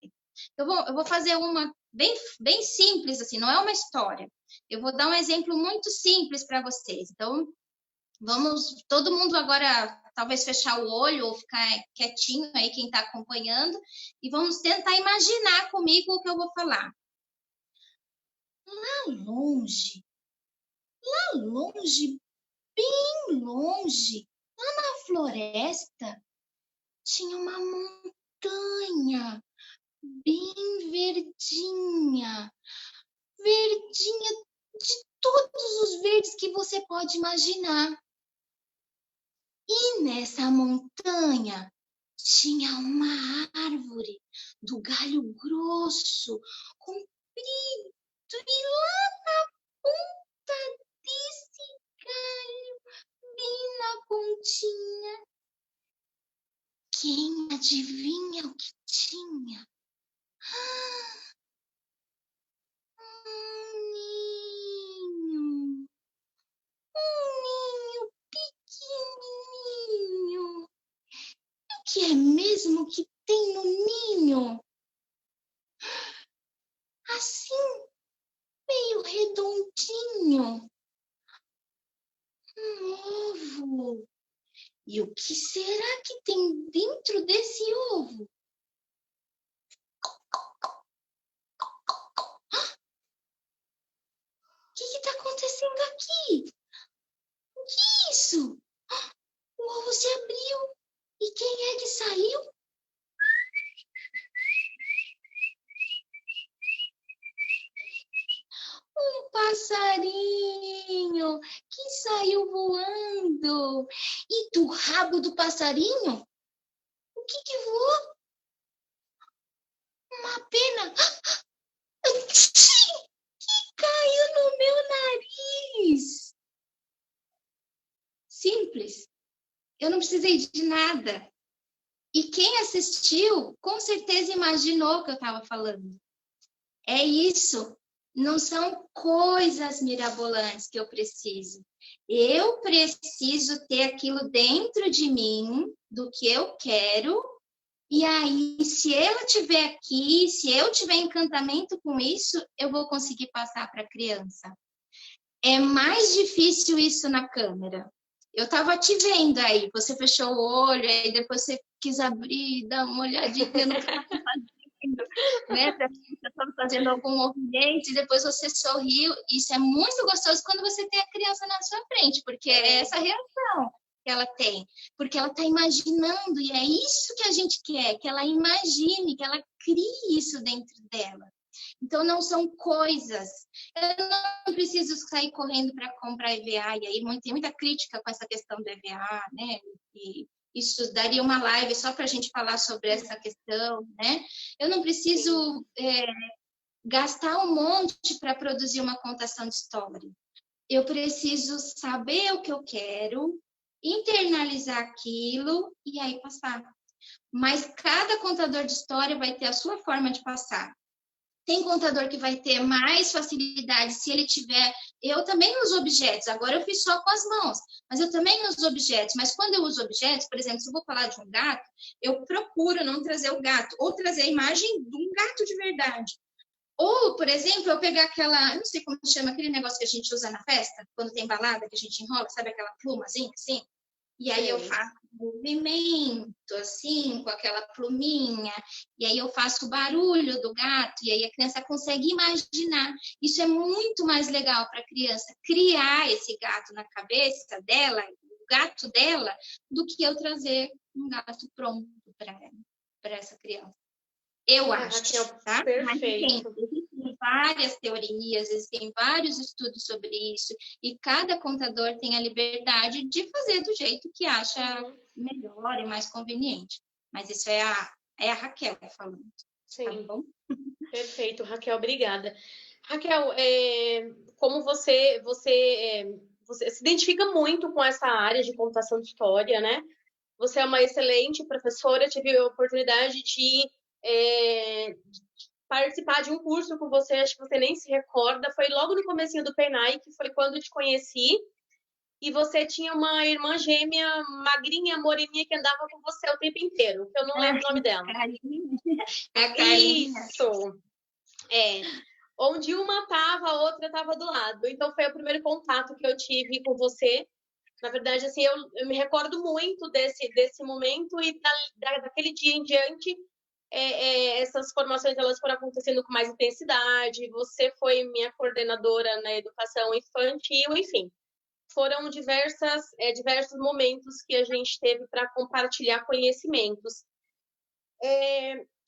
Eu vou fazer uma bem simples, assim, não é uma história. Eu vou dar um exemplo muito simples para vocês. Então, vamos, todo mundo agora, talvez fechar o olho ou ficar quietinho aí, quem está acompanhando, e vamos tentar imaginar comigo o que eu vou falar. Lá longe, bem longe, lá na floresta, tinha uma montanha bem verdinha, verdinha de todos os verdes que você pode imaginar. E nessa montanha tinha uma árvore do galho grosso, comprido, e lá na ponta desse galho, bem na pontinha, quem adivinha o que tinha? Um ninho pequenininho. O que é mesmo que tem no ninho? Assim, meio redondinho. Um ovo. E o que será que tem dentro desse ovo? O que está acontecendo aqui? O que é isso? O ovo se abriu. E quem é que saiu? Um passarinho que saiu voando. E do rabo do passarinho, o que voou? Uma pena que caiu no meu nariz. Simples. Eu não precisei de nada. E quem assistiu, com certeza imaginou o que eu estava falando. É isso. Não são coisas mirabolantes que eu preciso. Eu preciso ter aquilo dentro de mim, do que eu quero. E aí, se ela estiver aqui, se eu tiver encantamento com isso, eu vou conseguir passar para a criança. É mais difícil isso na câmera. Eu estava te vendo aí, você fechou o olho, aí depois você quis abrir, dar uma olhadinha no que estava fazendo, né? Você estava fazendo algum movimento e depois você sorriu. Isso é muito gostoso quando você tem a criança na sua frente, porque é essa reação que ela tem, porque ela está imaginando, e é isso que a gente quer, que ela imagine, que ela crie isso dentro dela. Então, não são coisas. Eu não preciso sair correndo para comprar EVA, e aí tem muita crítica com essa questão do EVA, né? E isso daria uma live só para a gente falar sobre essa questão, né? Eu não preciso gastar um monte para produzir uma contação de história. Eu preciso saber o que eu quero, internalizar aquilo e aí passar. Mas cada contador de história vai ter a sua forma de passar. Tem contador que vai ter mais facilidade se ele tiver Eu também uso objetos, agora eu fiz só com as mãos, mas eu também uso objetos. Mas quando eu uso objetos, por exemplo, se eu vou falar de um gato, eu procuro não trazer o gato, ou trazer a imagem de um gato de verdade. Ou, por exemplo, eu pegar aquela, eu não sei como chama, aquele negócio que a gente usa na festa, quando tem balada, que a gente enrola, sabe aquela plumazinha assim? E aí eu faço um movimento, assim, com aquela pluminha, e aí eu faço o barulho do gato, e aí a criança consegue imaginar. Isso é muito mais legal para a criança criar esse gato na cabeça dela, o gato dela, do que eu trazer um gato pronto para essa criança. Eu acho, Raquel, tá? perfeito. Mas existem várias teorias, existem vários estudos sobre isso, e cada contador tem a liberdade de fazer do jeito que acha melhor e mais conveniente. Mas isso é a Raquel falando. Sim, tá bom? Perfeito, Raquel, obrigada. Raquel, como você se identifica muito com essa área de contação de história, né? Você é uma excelente professora, tive a oportunidade de participar de um curso com você, acho que você nem se recorda, foi logo no comecinho do PENAI, que foi quando eu te conheci, e você tinha uma irmã gêmea, magrinha, moreninha, que andava com você o tempo inteiro, que eu não lembro o nome dela. A Carlinha. Isso! Onde uma estava, a outra estava do lado. Então, foi o primeiro contato que eu tive com você. Na verdade, assim, eu me recordo muito desse momento e daquele dia em diante, essas formações elas foram acontecendo com mais intensidade. Você foi minha coordenadora na educação infantil, enfim. Foram diversos momentos que a gente teve para compartilhar conhecimentos.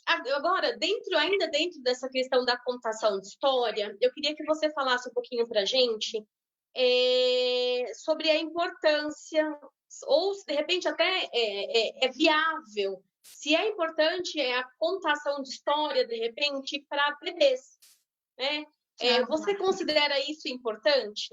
Agora, ainda dentro dessa questão da contação de história, eu queria que você falasse um pouquinho para a gente sobre a importância, ou se de repente até é viável, se é importante a contação de história, de repente, para bebês, né? Você considera isso importante?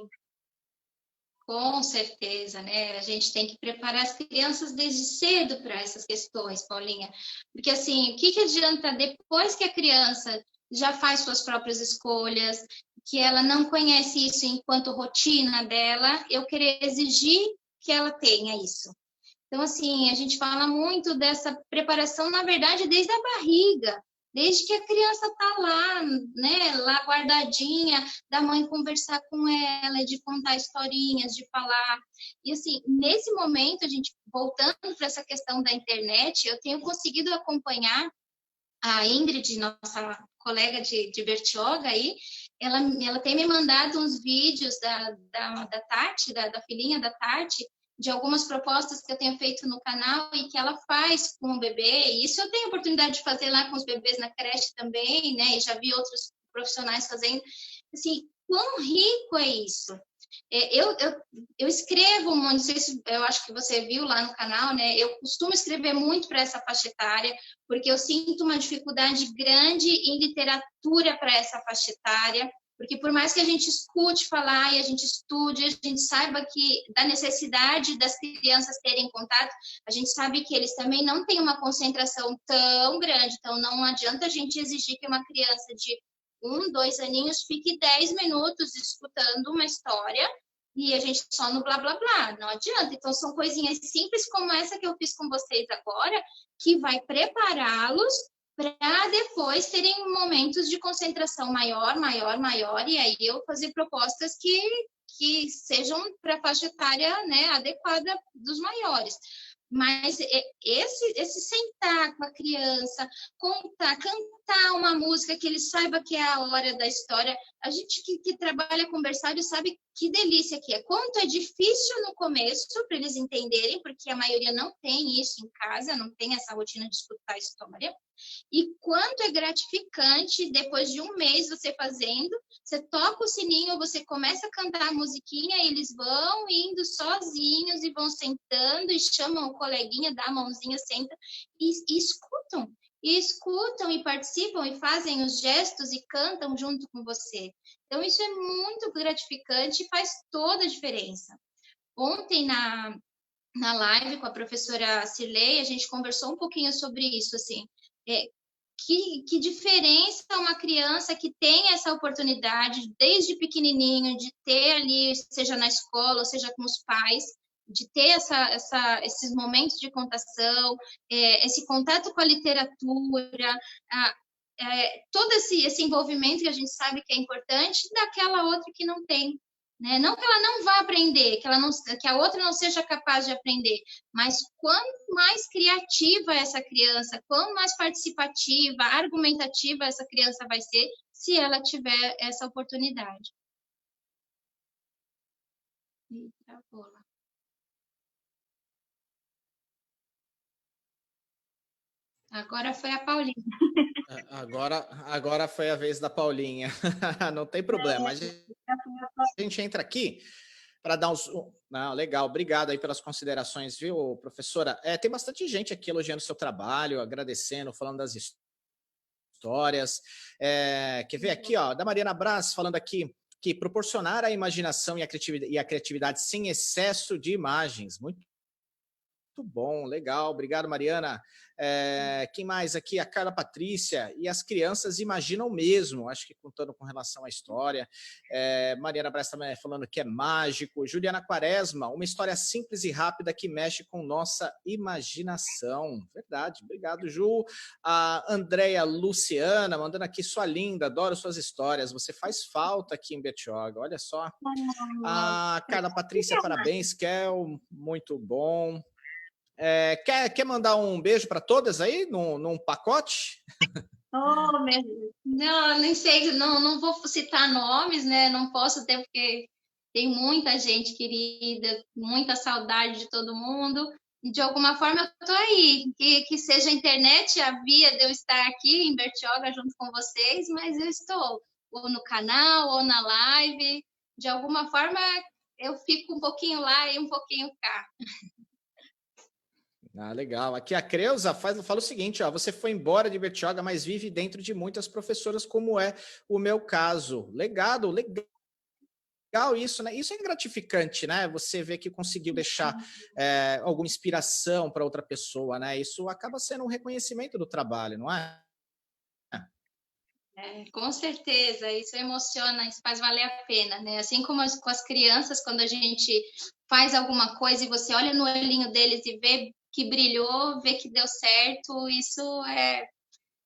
Com certeza, né? A gente tem que preparar as crianças desde cedo para essas questões, Paulinha. Porque, assim, o que adianta depois que a criança já faz suas próprias escolhas, que ela não conhece isso enquanto rotina dela, eu querer exigir que ela tenha isso. Então, assim, a gente fala muito dessa preparação, na verdade, desde a barriga. Desde que a criança está lá, né, lá guardadinha, da mãe conversar com ela, de contar historinhas, de falar. E assim, nesse momento, a gente voltando para essa questão da internet, eu tenho conseguido acompanhar a Ingrid, nossa colega de Bertioga aí, ela tem me mandado uns vídeos da Tati, da filhinha da Tati, de algumas propostas que eu tenho feito no canal e que ela faz com o bebê. E isso eu tenho oportunidade de fazer lá com os bebês na creche também, né? E já vi outros profissionais fazendo. Assim, quão rico é isso? Eu escrevo muito, não sei se eu acho que você viu lá no canal, né? Eu costumo escrever muito para essa faixa etária, porque eu sinto uma dificuldade grande em literatura para essa faixa etária. Porque por mais que a gente escute falar e a gente estude, a gente saiba que da necessidade das crianças terem contato, a gente sabe que eles também não têm uma concentração tão grande, então não adianta a gente exigir que uma criança de 1, 2 aninhos fique 10 minutos escutando uma história e a gente só no blá, blá, blá. Não adianta. Então, são coisinhas simples como essa que eu fiz com vocês agora, que vai prepará-los para depois terem momentos de concentração maior, e aí eu fazer propostas que sejam para a faixa etária, né, adequada dos maiores. Mas esse sentar com a criança, contar, cantar uma música que ele saiba que é a hora da história, a gente que trabalha com berçário sabe que delícia que é. Quanto é difícil no começo para eles entenderem, porque a maioria não tem isso em casa, não tem essa rotina de escutar a história. E quanto é gratificante, depois de 1 mês você fazendo, você toca o sininho, você começa a cantar a musiquinha, e eles vão indo sozinhos e vão sentando e chamam o coleguinha, dá a mãozinha, senta e escutam. E escutam e participam e fazem os gestos e cantam junto com você. Então, isso é muito gratificante e faz toda a diferença. Ontem, na live com a professora Cirlei, a gente conversou um pouquinho sobre isso, assim, que diferença uma criança que tem essa oportunidade desde pequenininho de ter ali, seja na escola, ou seja com os pais, de ter esses momentos de contação, esse contato com a literatura, todo esse envolvimento que a gente sabe que é importante, daquela outra que não tem. Né? Não que ela não vá aprender, que a outra não seja capaz de aprender, mas quanto mais criativa essa criança, quanto mais participativa, argumentativa essa criança vai ser, se ela tiver essa oportunidade. Eita, bola. Agora foi a Paulinha. Agora foi a vez da Paulinha. Não tem problema. A gente entra aqui para dar uns... Não, legal, obrigado aí pelas considerações, viu, professora? Tem bastante gente aqui elogiando o seu trabalho, agradecendo, falando das histórias. Quer ver aqui, ó, da Mariana Braz falando aqui que proporcionar a imaginação e a criatividade sem excesso de imagens. Muito bom, legal, obrigado, Mariana. Quem mais aqui? A Carla Patrícia. E as crianças imaginam mesmo, acho que contando com relação à história. Mariana Braz também falando que é mágico. Juliana Quaresma, uma história simples e rápida que mexe com nossa imaginação. Verdade, obrigado, Ju. A Andréia Luciana, mandando aqui, sua linda, adoro suas histórias, você faz falta aqui em Betioga, olha só. A Carla Patrícia, parabéns, Kel, muito bom. Quer mandar um beijo para todas aí, num pacote? Oh, meu Deus. Não, nem sei, não vou citar nomes, né? Não posso ter, porque tem muita gente querida, muita saudade de todo mundo. E de alguma forma eu tô aí, que seja a internet a via de eu estar aqui em Bertioga junto com vocês, mas eu estou ou no canal ou na live. De alguma forma eu fico um pouquinho lá e um pouquinho cá. Legal. Aqui a Creuza fala o seguinte, ó, você foi embora de Bertioga, mas vive dentro de muitas professoras, como é o meu caso. Legal isso, né? Isso é gratificante, né? Você vê que conseguiu deixar alguma inspiração para outra pessoa, né? Isso acaba sendo um reconhecimento do trabalho, não é? Com certeza, isso emociona, isso faz valer a pena, né? Assim como com as crianças, quando a gente faz alguma coisa e você olha no olhinho deles e vê que brilhou, vê que deu certo, isso é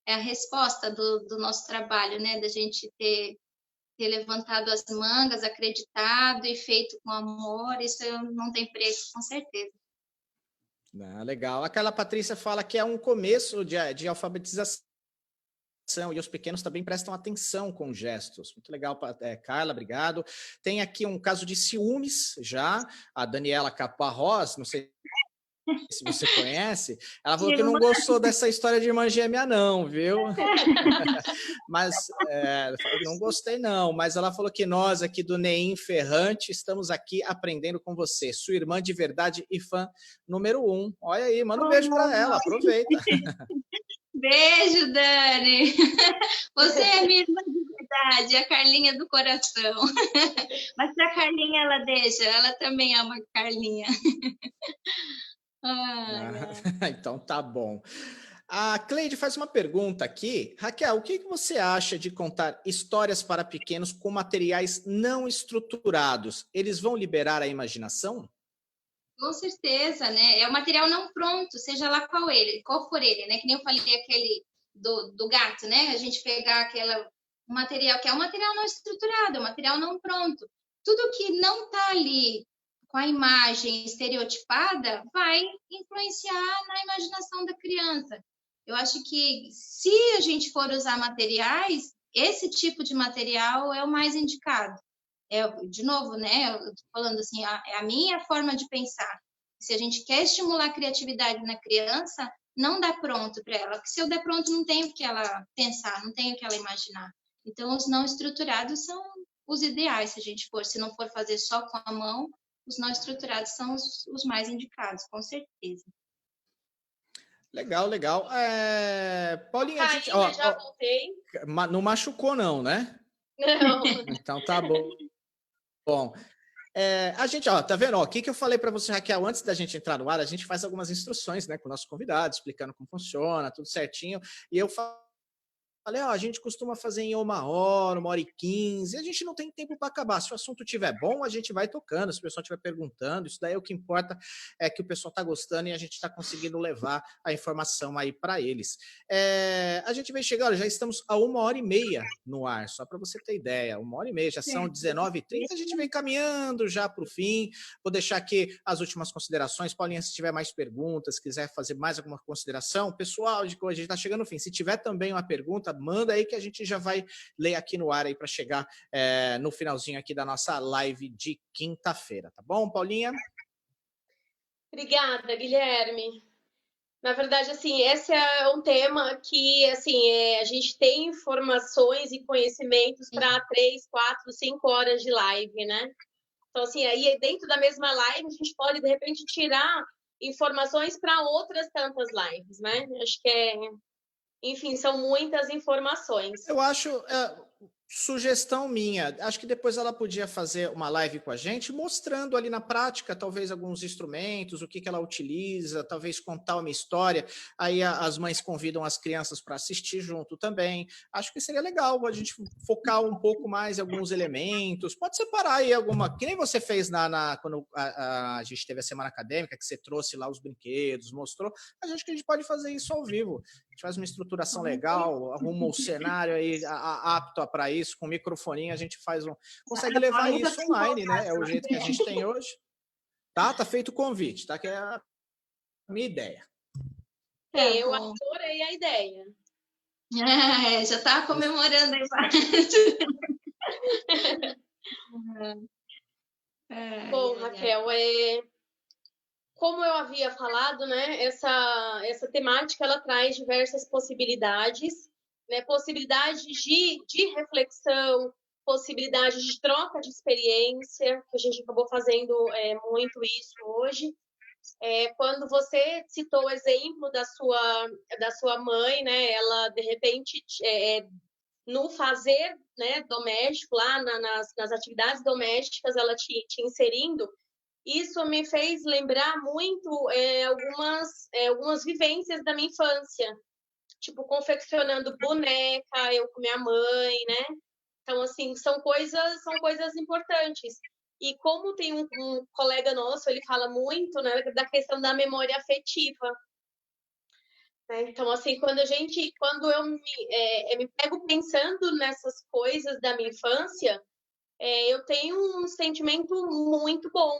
a resposta do nosso trabalho, né? Da gente ter levantado as mangas, acreditado e feito com amor, isso não tem preço, com certeza. Legal. A Carla Patrícia fala que é um começo de alfabetização e os pequenos também prestam atenção com gestos. Muito legal, Carla, obrigado. Tem aqui um caso de ciúmes já, a Daniela Caparrós, não sei se você conhece, ela falou que não gostou dessa história de irmã gêmea não, viu? Mas, não gostei não, mas ela falou que nós aqui do NEIM Ferrante estamos aqui aprendendo com você, sua irmã de verdade e fã número 1. Olha aí, manda um beijo para ela, aproveita. Beijo, Dani. Você é minha irmã de verdade, a Carlinha do coração. Mas se a Carlinha ela deixa, ela também ama a Carlinha. Então tá bom. A Cleide faz uma pergunta aqui. Raquel, o que você acha de contar histórias para pequenos com materiais não estruturados? Eles vão liberar a imaginação? Com certeza, né? É o material não pronto, seja lá qual for ele, né? Que nem eu falei aquele do gato, né? A gente pegar um material que é um material não estruturado, é um material não pronto. Tudo que não está ali com a imagem estereotipada vai influenciar na imaginação da criança. Eu acho que se a gente for usar materiais, esse tipo de material é o mais indicado. De novo, né? Eu tô falando assim, é a minha forma de pensar. Se a gente quer estimular a criatividade na criança, não dá pronto para ela, porque se eu der pronto, não tem o que ela pensar, não tem o que ela imaginar. Então, os não estruturados são os ideais, se não for fazer só com a mão, os não estruturados são os mais indicados, com certeza. Legal. Paulinha, já voltei. Não machucou não, né? Não. Então tá bom. Bom, a gente, tá vendo? O que eu falei para você, Raquel, antes da gente entrar no ar, a gente faz algumas instruções, né, com o nosso convidado, explicando como funciona, tudo certinho, e eu Falei, ó, a gente costuma fazer em 1 hora e 15, a gente não tem tempo para acabar. Se o assunto estiver bom, a gente vai tocando, se o pessoal estiver perguntando, isso daí é o que importa, é que o pessoal está gostando e a gente está conseguindo levar a informação aí para eles. A gente vem chegando, já estamos a 1 hora e meia no ar, só para você ter ideia, 1 hora e meia, já são 19h30, a gente vem caminhando já para o fim. Vou deixar aqui as últimas considerações. Paulinha, se tiver mais perguntas, quiser fazer mais alguma consideração, pessoal, de que a gente está chegando no fim. Se tiver também uma pergunta, manda aí que a gente já vai ler aqui no ar aí para chegar no finalzinho aqui da nossa live de quinta-feira, tá bom, Paulinha? Obrigada, Guilherme. Na verdade, assim, esse é um tema que, assim, a gente tem informações e conhecimentos para 3, 4, 5 horas de live, né? Então, assim, aí dentro da mesma live, a gente pode, de repente, tirar informações para outras tantas lives, né? Acho que enfim, são muitas informações. Eu acho, sugestão minha, acho que depois ela podia fazer uma live com a gente, mostrando ali na prática, talvez alguns instrumentos, o que ela utiliza, talvez contar uma história, aí as mães convidam as crianças para assistir junto também. Acho que seria legal a gente focar um pouco mais em alguns elementos, pode separar aí alguma, que nem você fez quando a gente teve a semana acadêmica, que você trouxe lá os brinquedos, mostrou, acho que a gente pode fazer isso ao vivo. A gente faz uma estruturação legal, arruma um cenário aí apto para isso, com microfoninho, a gente consegue levar isso online, né? É o jeito que a gente tem hoje. Tá feito o convite, tá? Que é a minha ideia. Eu adorei a ideia. Já estava comemorando aí. Bom, Raquel, como eu havia falado, né, essa temática ela traz diversas possibilidades, né, possibilidades de reflexão, possibilidades de troca de experiência, que a gente acabou fazendo muito isso hoje. Quando você citou o exemplo da sua mãe, né, ela de repente no fazer, né, doméstico, lá nas atividades domésticas, ela te inserindo. Isso me fez lembrar muito algumas vivências da minha infância, tipo confeccionando boneca, eu com minha mãe, né? Então, assim, são coisas importantes. E como tem um colega nosso, ele fala muito, né, da questão da memória afetiva. Né? Então, assim, quando eu me pego pensando nessas coisas da minha infância, eu tenho um sentimento muito bom.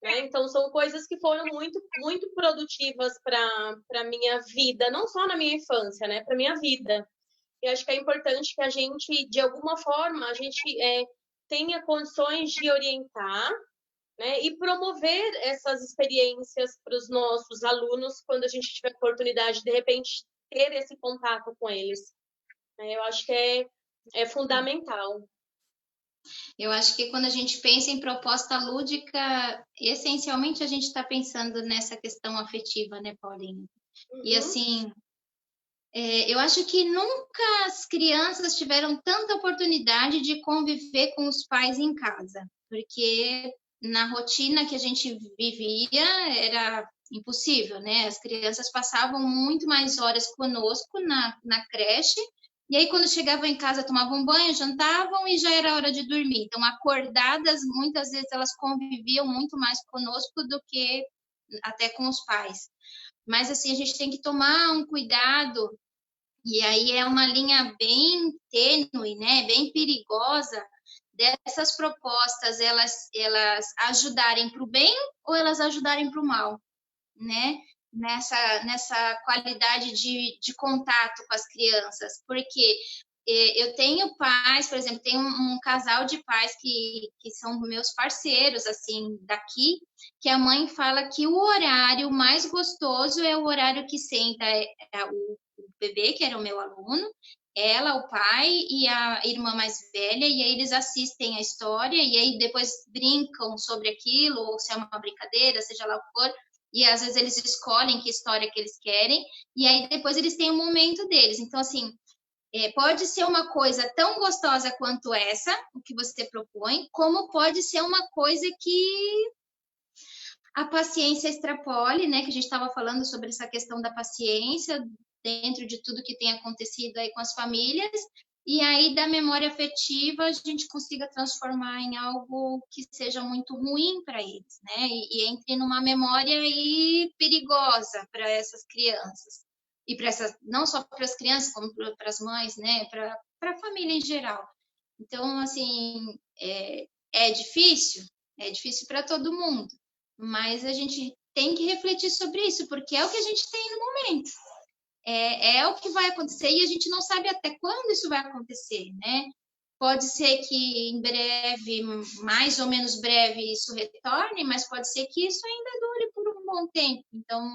Né? Então, são coisas que foram muito, muito produtivas para a minha vida, não só na minha infância, né? Para a minha vida. E acho que é importante que a gente, de alguma forma, a gente tenha condições de orientar, né? E promover essas experiências para os nossos alunos quando a gente tiver oportunidade, de repente, ter esse contato com eles. Eu acho que é fundamental. Eu acho que quando a gente pensa em proposta lúdica, essencialmente a gente está pensando nessa questão afetiva, né, Paulinha? Uhum. E assim, eu acho que nunca as crianças tiveram tanta oportunidade de conviver com os pais em casa, porque na rotina que a gente vivia era impossível, né? As crianças passavam muito mais horas conosco na creche. E aí, quando chegavam em casa, tomavam banho, jantavam e já era hora de dormir. Então, acordadas, muitas vezes elas conviviam muito mais conosco do que até com os pais. Mas, assim, a gente tem que tomar um cuidado, e aí é uma linha bem tênue, né? Bem perigosa, dessas propostas, elas ajudarem para o bem ou elas ajudarem para o mal, né? Nessa qualidade de contato com as crianças, porque eu tenho pais, por exemplo, tem um casal de pais que são meus parceiros, assim, daqui, que a mãe fala que o horário mais gostoso é o horário que senta o bebê, que era o meu aluno, ela, o pai e a irmã mais velha, e aí eles assistem a história, e aí depois brincam sobre aquilo, ou se é uma brincadeira, seja lá o que for, e às vezes eles escolhem que história que eles querem, e aí depois eles têm um momento deles. Então, assim, pode ser uma coisa tão gostosa quanto essa, o que você propõe, como pode ser uma coisa que a paciência extrapole, né? Que a gente estava falando sobre essa questão da paciência, dentro de tudo que tem acontecido aí com as famílias, e aí da memória afetiva a gente consiga transformar em algo que seja muito ruim para eles, né? E entre numa memória aí perigosa para essas crianças. E para essas, não só para as crianças, como para as mães, né? Para a família em geral. Então, assim, é difícil para todo mundo, mas a gente tem que refletir sobre isso, porque é o que a gente tem no momento. É o que vai acontecer e a gente não sabe até quando isso vai acontecer, né? Pode ser que em breve, mais ou menos breve, isso retorne, mas pode ser que isso ainda dure por um bom tempo. Então,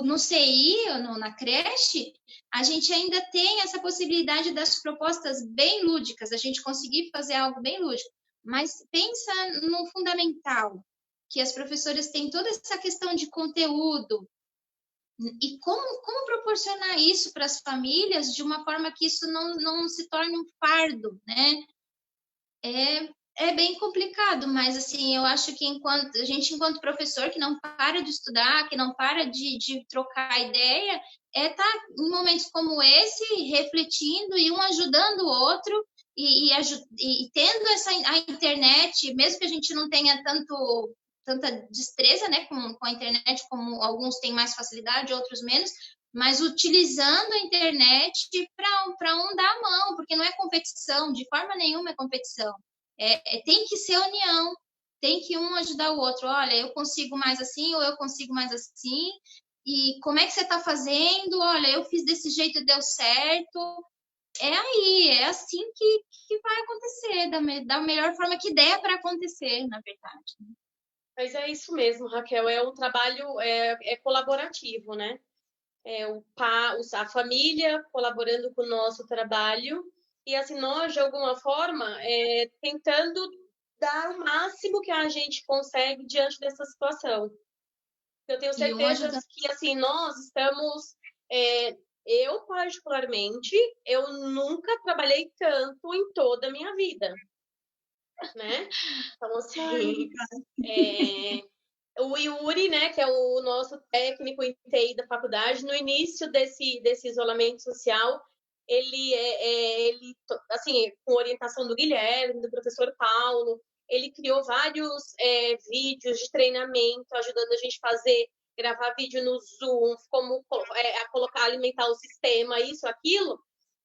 no CI, na creche, a gente ainda tem essa possibilidade das propostas bem lúdicas, a gente conseguir fazer algo bem lúdico. Mas pensa no fundamental, que as professoras têm toda essa questão de conteúdo, e como proporcionar isso para as famílias de uma forma que isso não se torne um fardo, né? É bem complicado, mas assim, eu acho que enquanto professor que não para de estudar, que não para de trocar ideia, tá em momentos como esse, refletindo e um ajudando o outro, e tendo a internet, mesmo que a gente não tenha tanta destreza, né, com a internet, como alguns têm mais facilidade, outros menos, mas utilizando a internet para um dar a mão, porque não é competição, de forma nenhuma é competição. Tem que ser união, tem que um ajudar o outro. Olha, eu consigo mais assim, ou eu consigo mais assim, e como é que você está fazendo? Olha, eu fiz desse jeito e deu certo. É assim que vai acontecer, da melhor forma que der para acontecer, na verdade. Mas é isso mesmo, Raquel, é um trabalho colaborativo, né? A família colaborando com o nosso trabalho e assim, nós, de alguma forma, tentando dar o máximo que a gente consegue diante dessa situação. Eu tenho certeza que assim, nós estamos... eu, particularmente, eu nunca trabalhei tanto em toda a minha vida, né? Então, assim... O Yuri, né, que é o nosso técnico em TI da faculdade, no início desse isolamento social, ele, assim, com orientação do Guilherme, do professor Paulo, ele criou vários vídeos de treinamento, ajudando a gente a gravar vídeo no Zoom, como alimentar o sistema, isso, aquilo.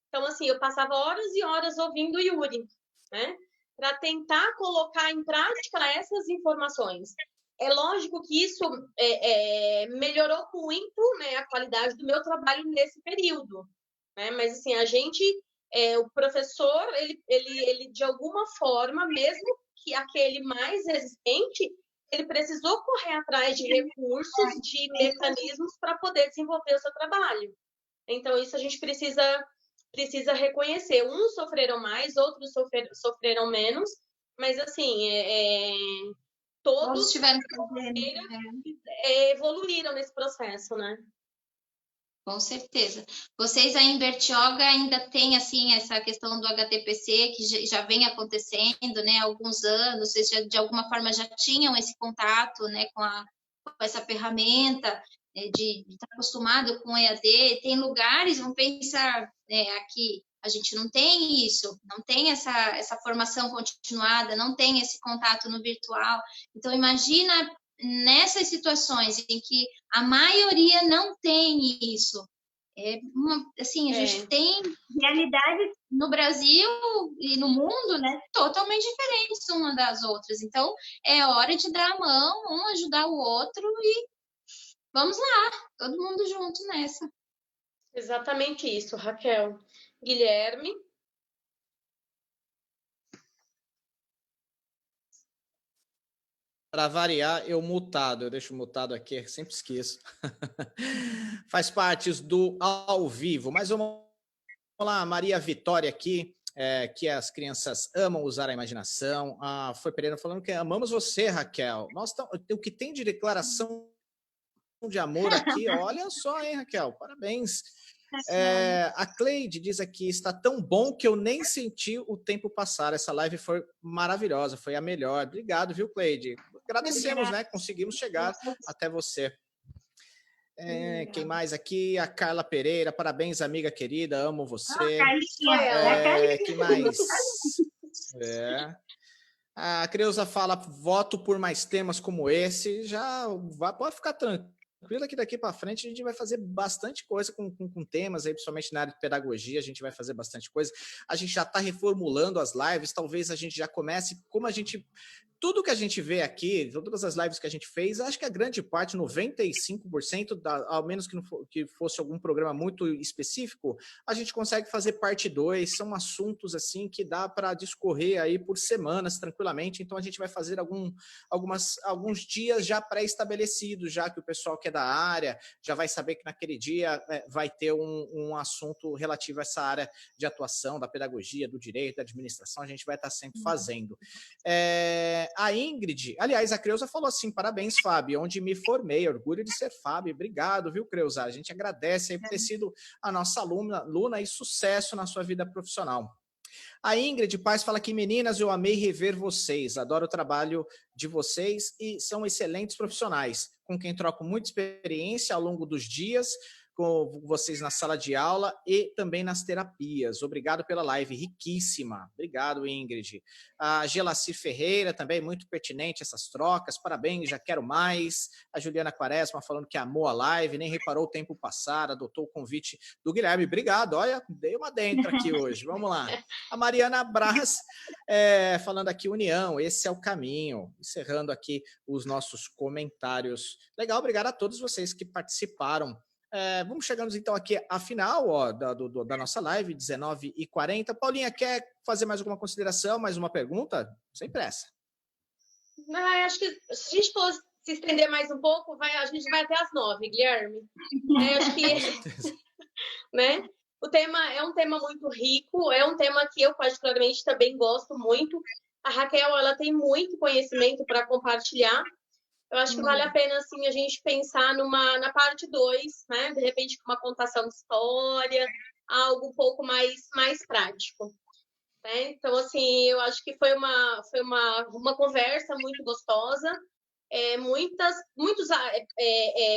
Então, assim, eu passava horas e horas ouvindo o Yuri, né, para tentar colocar em prática essas informações. É lógico que isso melhorou muito, né, a qualidade do meu trabalho nesse período, né? Mas assim, o professor, ele de alguma forma, mesmo que aquele mais resistente, ele precisou correr atrás de recursos, de mecanismos para poder desenvolver o seu trabalho. Então, isso a gente precisa reconhecer. Uns sofreram mais, outros sofreram menos, mas assim, todos tiveram evoluíram nesse processo, né? Com certeza. Vocês aí em Bertioga ainda tem assim essa questão do HTPC que já vem acontecendo, né, há alguns anos. Vocês de alguma forma já tinham esse contato, né, com essa ferramenta de estar acostumado com EAD. Tem lugares, vamos pensar aqui, a gente não tem isso, não tem essa formação continuada, não tem esse contato no virtual. Então imagina nessas situações em que a maioria não tem isso. Assim, a gente tem realidades no Brasil e no mundo, né, totalmente diferentes uma das outras. Então, é hora de dar a mão, um ajudar o outro e vamos lá, todo mundo junto nessa. Exatamente isso, Raquel. Guilherme? Para variar, eu deixo mutado aqui, sempre esqueço. Faz parte do ao vivo, mas vamos lá, Maria Vitória aqui, que as crianças amam usar a imaginação. Foi Pereira falando que amamos você, Raquel. Nossa, o que tem de declaração de amor aqui, olha só, hein, Raquel, parabéns. A Cleide diz aqui, está tão bom que eu nem senti o tempo passar. Essa live foi maravilhosa, foi a melhor. Obrigado, viu, Cleide? Agradecemos, né? Conseguimos chegar até você. Quem mais aqui? A Carla Pereira, parabéns, amiga querida, amo você. Carlinha, Foi ela. Quem mais? A Creuza fala, voto por mais temas como esse, pode ficar tranquila que daqui para frente a gente vai fazer bastante coisa com temas aí, principalmente na área de pedagogia, a gente vai fazer bastante coisa. A gente já está reformulando as lives, talvez a gente já comece, como a gente... Tudo que a gente vê aqui, todas as lives que a gente fez, acho que a grande parte, 95%, ao menos que fosse algum programa muito específico, a gente consegue fazer parte 2, são assuntos assim que dá para discorrer aí por semanas tranquilamente, então a gente vai fazer alguns dias já pré-estabelecidos, já que o pessoal que é da área já vai saber que naquele dia vai ter um assunto relativo a essa área de atuação, da pedagogia, do direito, da administração, a gente vai estar sempre fazendo. A Ingrid, aliás, a Creuza falou assim, parabéns, Fábio, onde me formei, orgulho de ser Fábio, obrigado, viu, Creuza? A gente agradece aí por ter sido a nossa aluna e sucesso na sua vida profissional. A Ingrid Paz fala que, meninas, eu amei rever vocês, adoro o trabalho de vocês e são excelentes profissionais, com quem troco muita experiência ao longo dos dias, com vocês na sala de aula e também nas terapias. Obrigado pela live, riquíssima. Obrigado, Ingrid. A Gelacir Ferreira, também muito pertinente essas trocas. Parabéns, já quero mais. A Juliana Quaresma falando que amou a live, nem reparou o tempo passar, adotou o convite do Guilherme. Obrigado, olha, dei uma dentro aqui hoje. Vamos lá. A Mariana Braz falando aqui, união, esse é o caminho. Encerrando aqui os nossos comentários. Legal, obrigado a todos vocês que participaram. Vamos chegando então aqui à final da nossa live, 19h40. Paulinha, quer fazer mais alguma consideração, mais uma pergunta? Sem pressa. Acho que se a gente fosse se estender mais um pouco, a gente vai até as 9, Guilherme. Acho que né? O tema é um tema muito rico, é um tema que eu particularmente também gosto muito. A Raquel, ela tem muito conhecimento para compartilhar. Eu acho que vale a pena, assim, a gente pensar na parte 2, né? De repente, com uma contação de história, algo um pouco mais prático. Né? Então, assim, eu acho que foi uma conversa muito gostosa. Muitos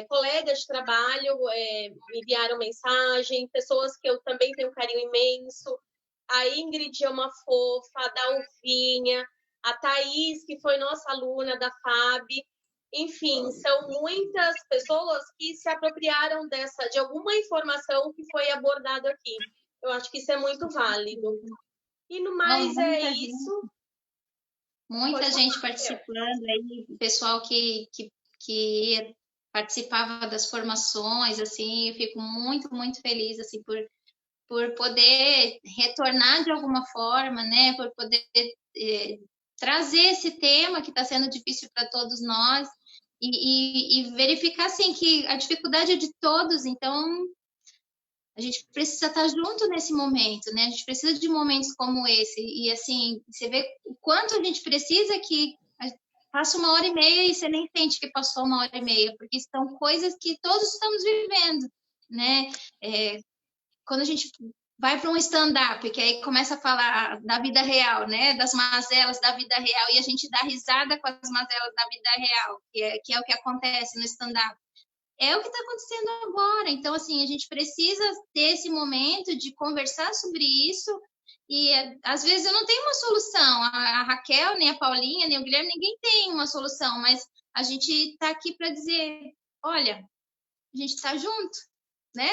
colegas de trabalho me enviaram mensagem, pessoas que eu também tenho um carinho imenso. A Ingrid é uma fofa, a Dalvinha, a Thaís, que foi nossa aluna da FAB. Enfim, são muitas pessoas que se apropriaram de alguma informação que foi abordada aqui. Eu acho que isso é muito válido. E no mais isso. Muita gente participando aí, o pessoal que participava das formações, assim, eu fico muito, muito feliz, assim, por poder retornar de alguma forma, né, por poder trazer esse tema que está sendo difícil para todos nós e verificar, assim, que a dificuldade é de todos, então a gente precisa estar junto nesse momento, né? A gente precisa de momentos como esse. E, assim, você vê o quanto a gente precisa que passa 1h30 e você nem sente que passou 1h30, porque são coisas que todos estamos vivendo, né? Quando a gente vai para um stand-up, que aí começa a falar da vida real, né? Das mazelas da vida real, e a gente dá risada com as mazelas da vida real, que é o que acontece no stand-up. É o que está acontecendo agora. Então, assim, a gente precisa ter esse momento de conversar sobre isso. E, às vezes, eu não tenho uma solução. A Raquel, nem a Paulinha, nem o Guilherme, ninguém tem uma solução. Mas a gente está aqui para dizer, olha, a gente está junto, né?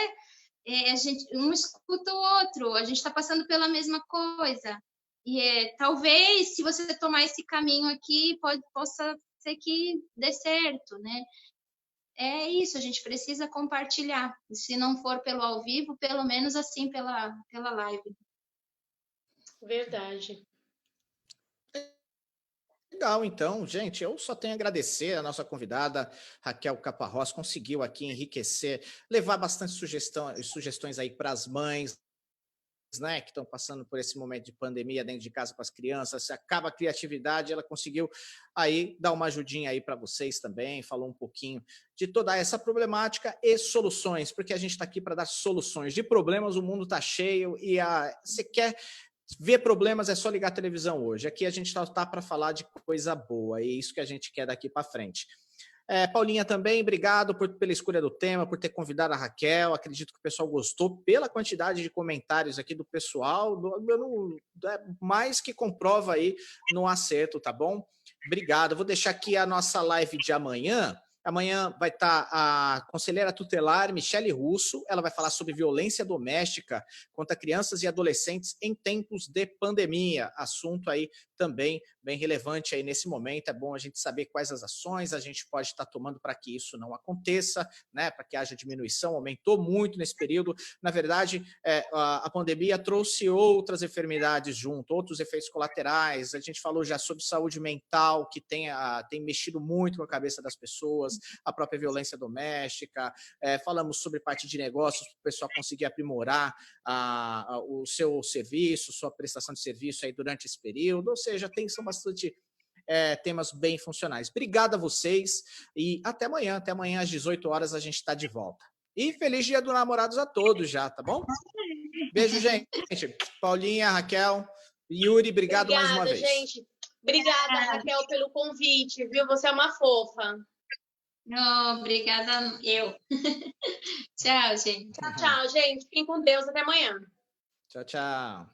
Um escuta o outro. A gente está passando pela mesma coisa. E talvez, se você tomar esse caminho aqui, possa ser que dê certo, né? É isso, a gente precisa compartilhar. Se não for pelo ao vivo, pelo menos assim pela live. Verdade. Legal, então, gente, eu só tenho a agradecer a nossa convidada, Raquel Caparrós, conseguiu aqui enriquecer, levar bastante sugestões aí para as mães, né, que estão passando por esse momento de pandemia dentro de casa com as crianças, se acaba a criatividade, ela conseguiu aí dar uma ajudinha aí para vocês também, falou um pouquinho de toda essa problemática e soluções, porque a gente está aqui para dar soluções. De problemas o mundo está cheio e você quer ver problemas, é só ligar a televisão hoje. Aqui a gente está para falar de coisa boa, e é isso que a gente quer daqui para frente. Paulinha também, obrigado pela escolha do tema, por ter convidado a Raquel. Acredito que o pessoal gostou pela quantidade de comentários aqui do pessoal. Mais que comprova aí no acerto, tá bom? Obrigado. Vou deixar aqui a nossa live de amanhã. Amanhã vai estar a conselheira tutelar Michele Russo. Ela vai falar sobre violência doméstica contra crianças e adolescentes em tempos de pandemia. Assunto aí também bem relevante aí nesse momento. É bom a gente saber quais as ações a gente pode estar tomando para que isso não aconteça, né? Para que haja diminuição. Aumentou muito nesse período. Na verdade, a pandemia trouxe outras enfermidades junto, outros efeitos colaterais. A gente falou já sobre saúde mental, que tem mexido muito com a cabeça das pessoas, a própria violência doméstica. Falamos sobre parte de negócios, para o pessoal conseguir aprimorar o seu serviço, sua prestação de serviço aí durante esse período. Ou seja, são bastante temas bem funcionais. Obrigado a vocês e até amanhã. Até amanhã às 18 horas a gente está de volta. E feliz Dia dos Namorados a todos já, tá bom? Beijo, gente. Paulinha, Raquel, Yuri, obrigado mais uma vez. Gente. Obrigada, Raquel, pelo convite, viu? Você é uma fofa. Não, obrigada eu. Tchau, gente. Tchau, gente. Fiquem com Deus. Até amanhã. Tchau, tchau.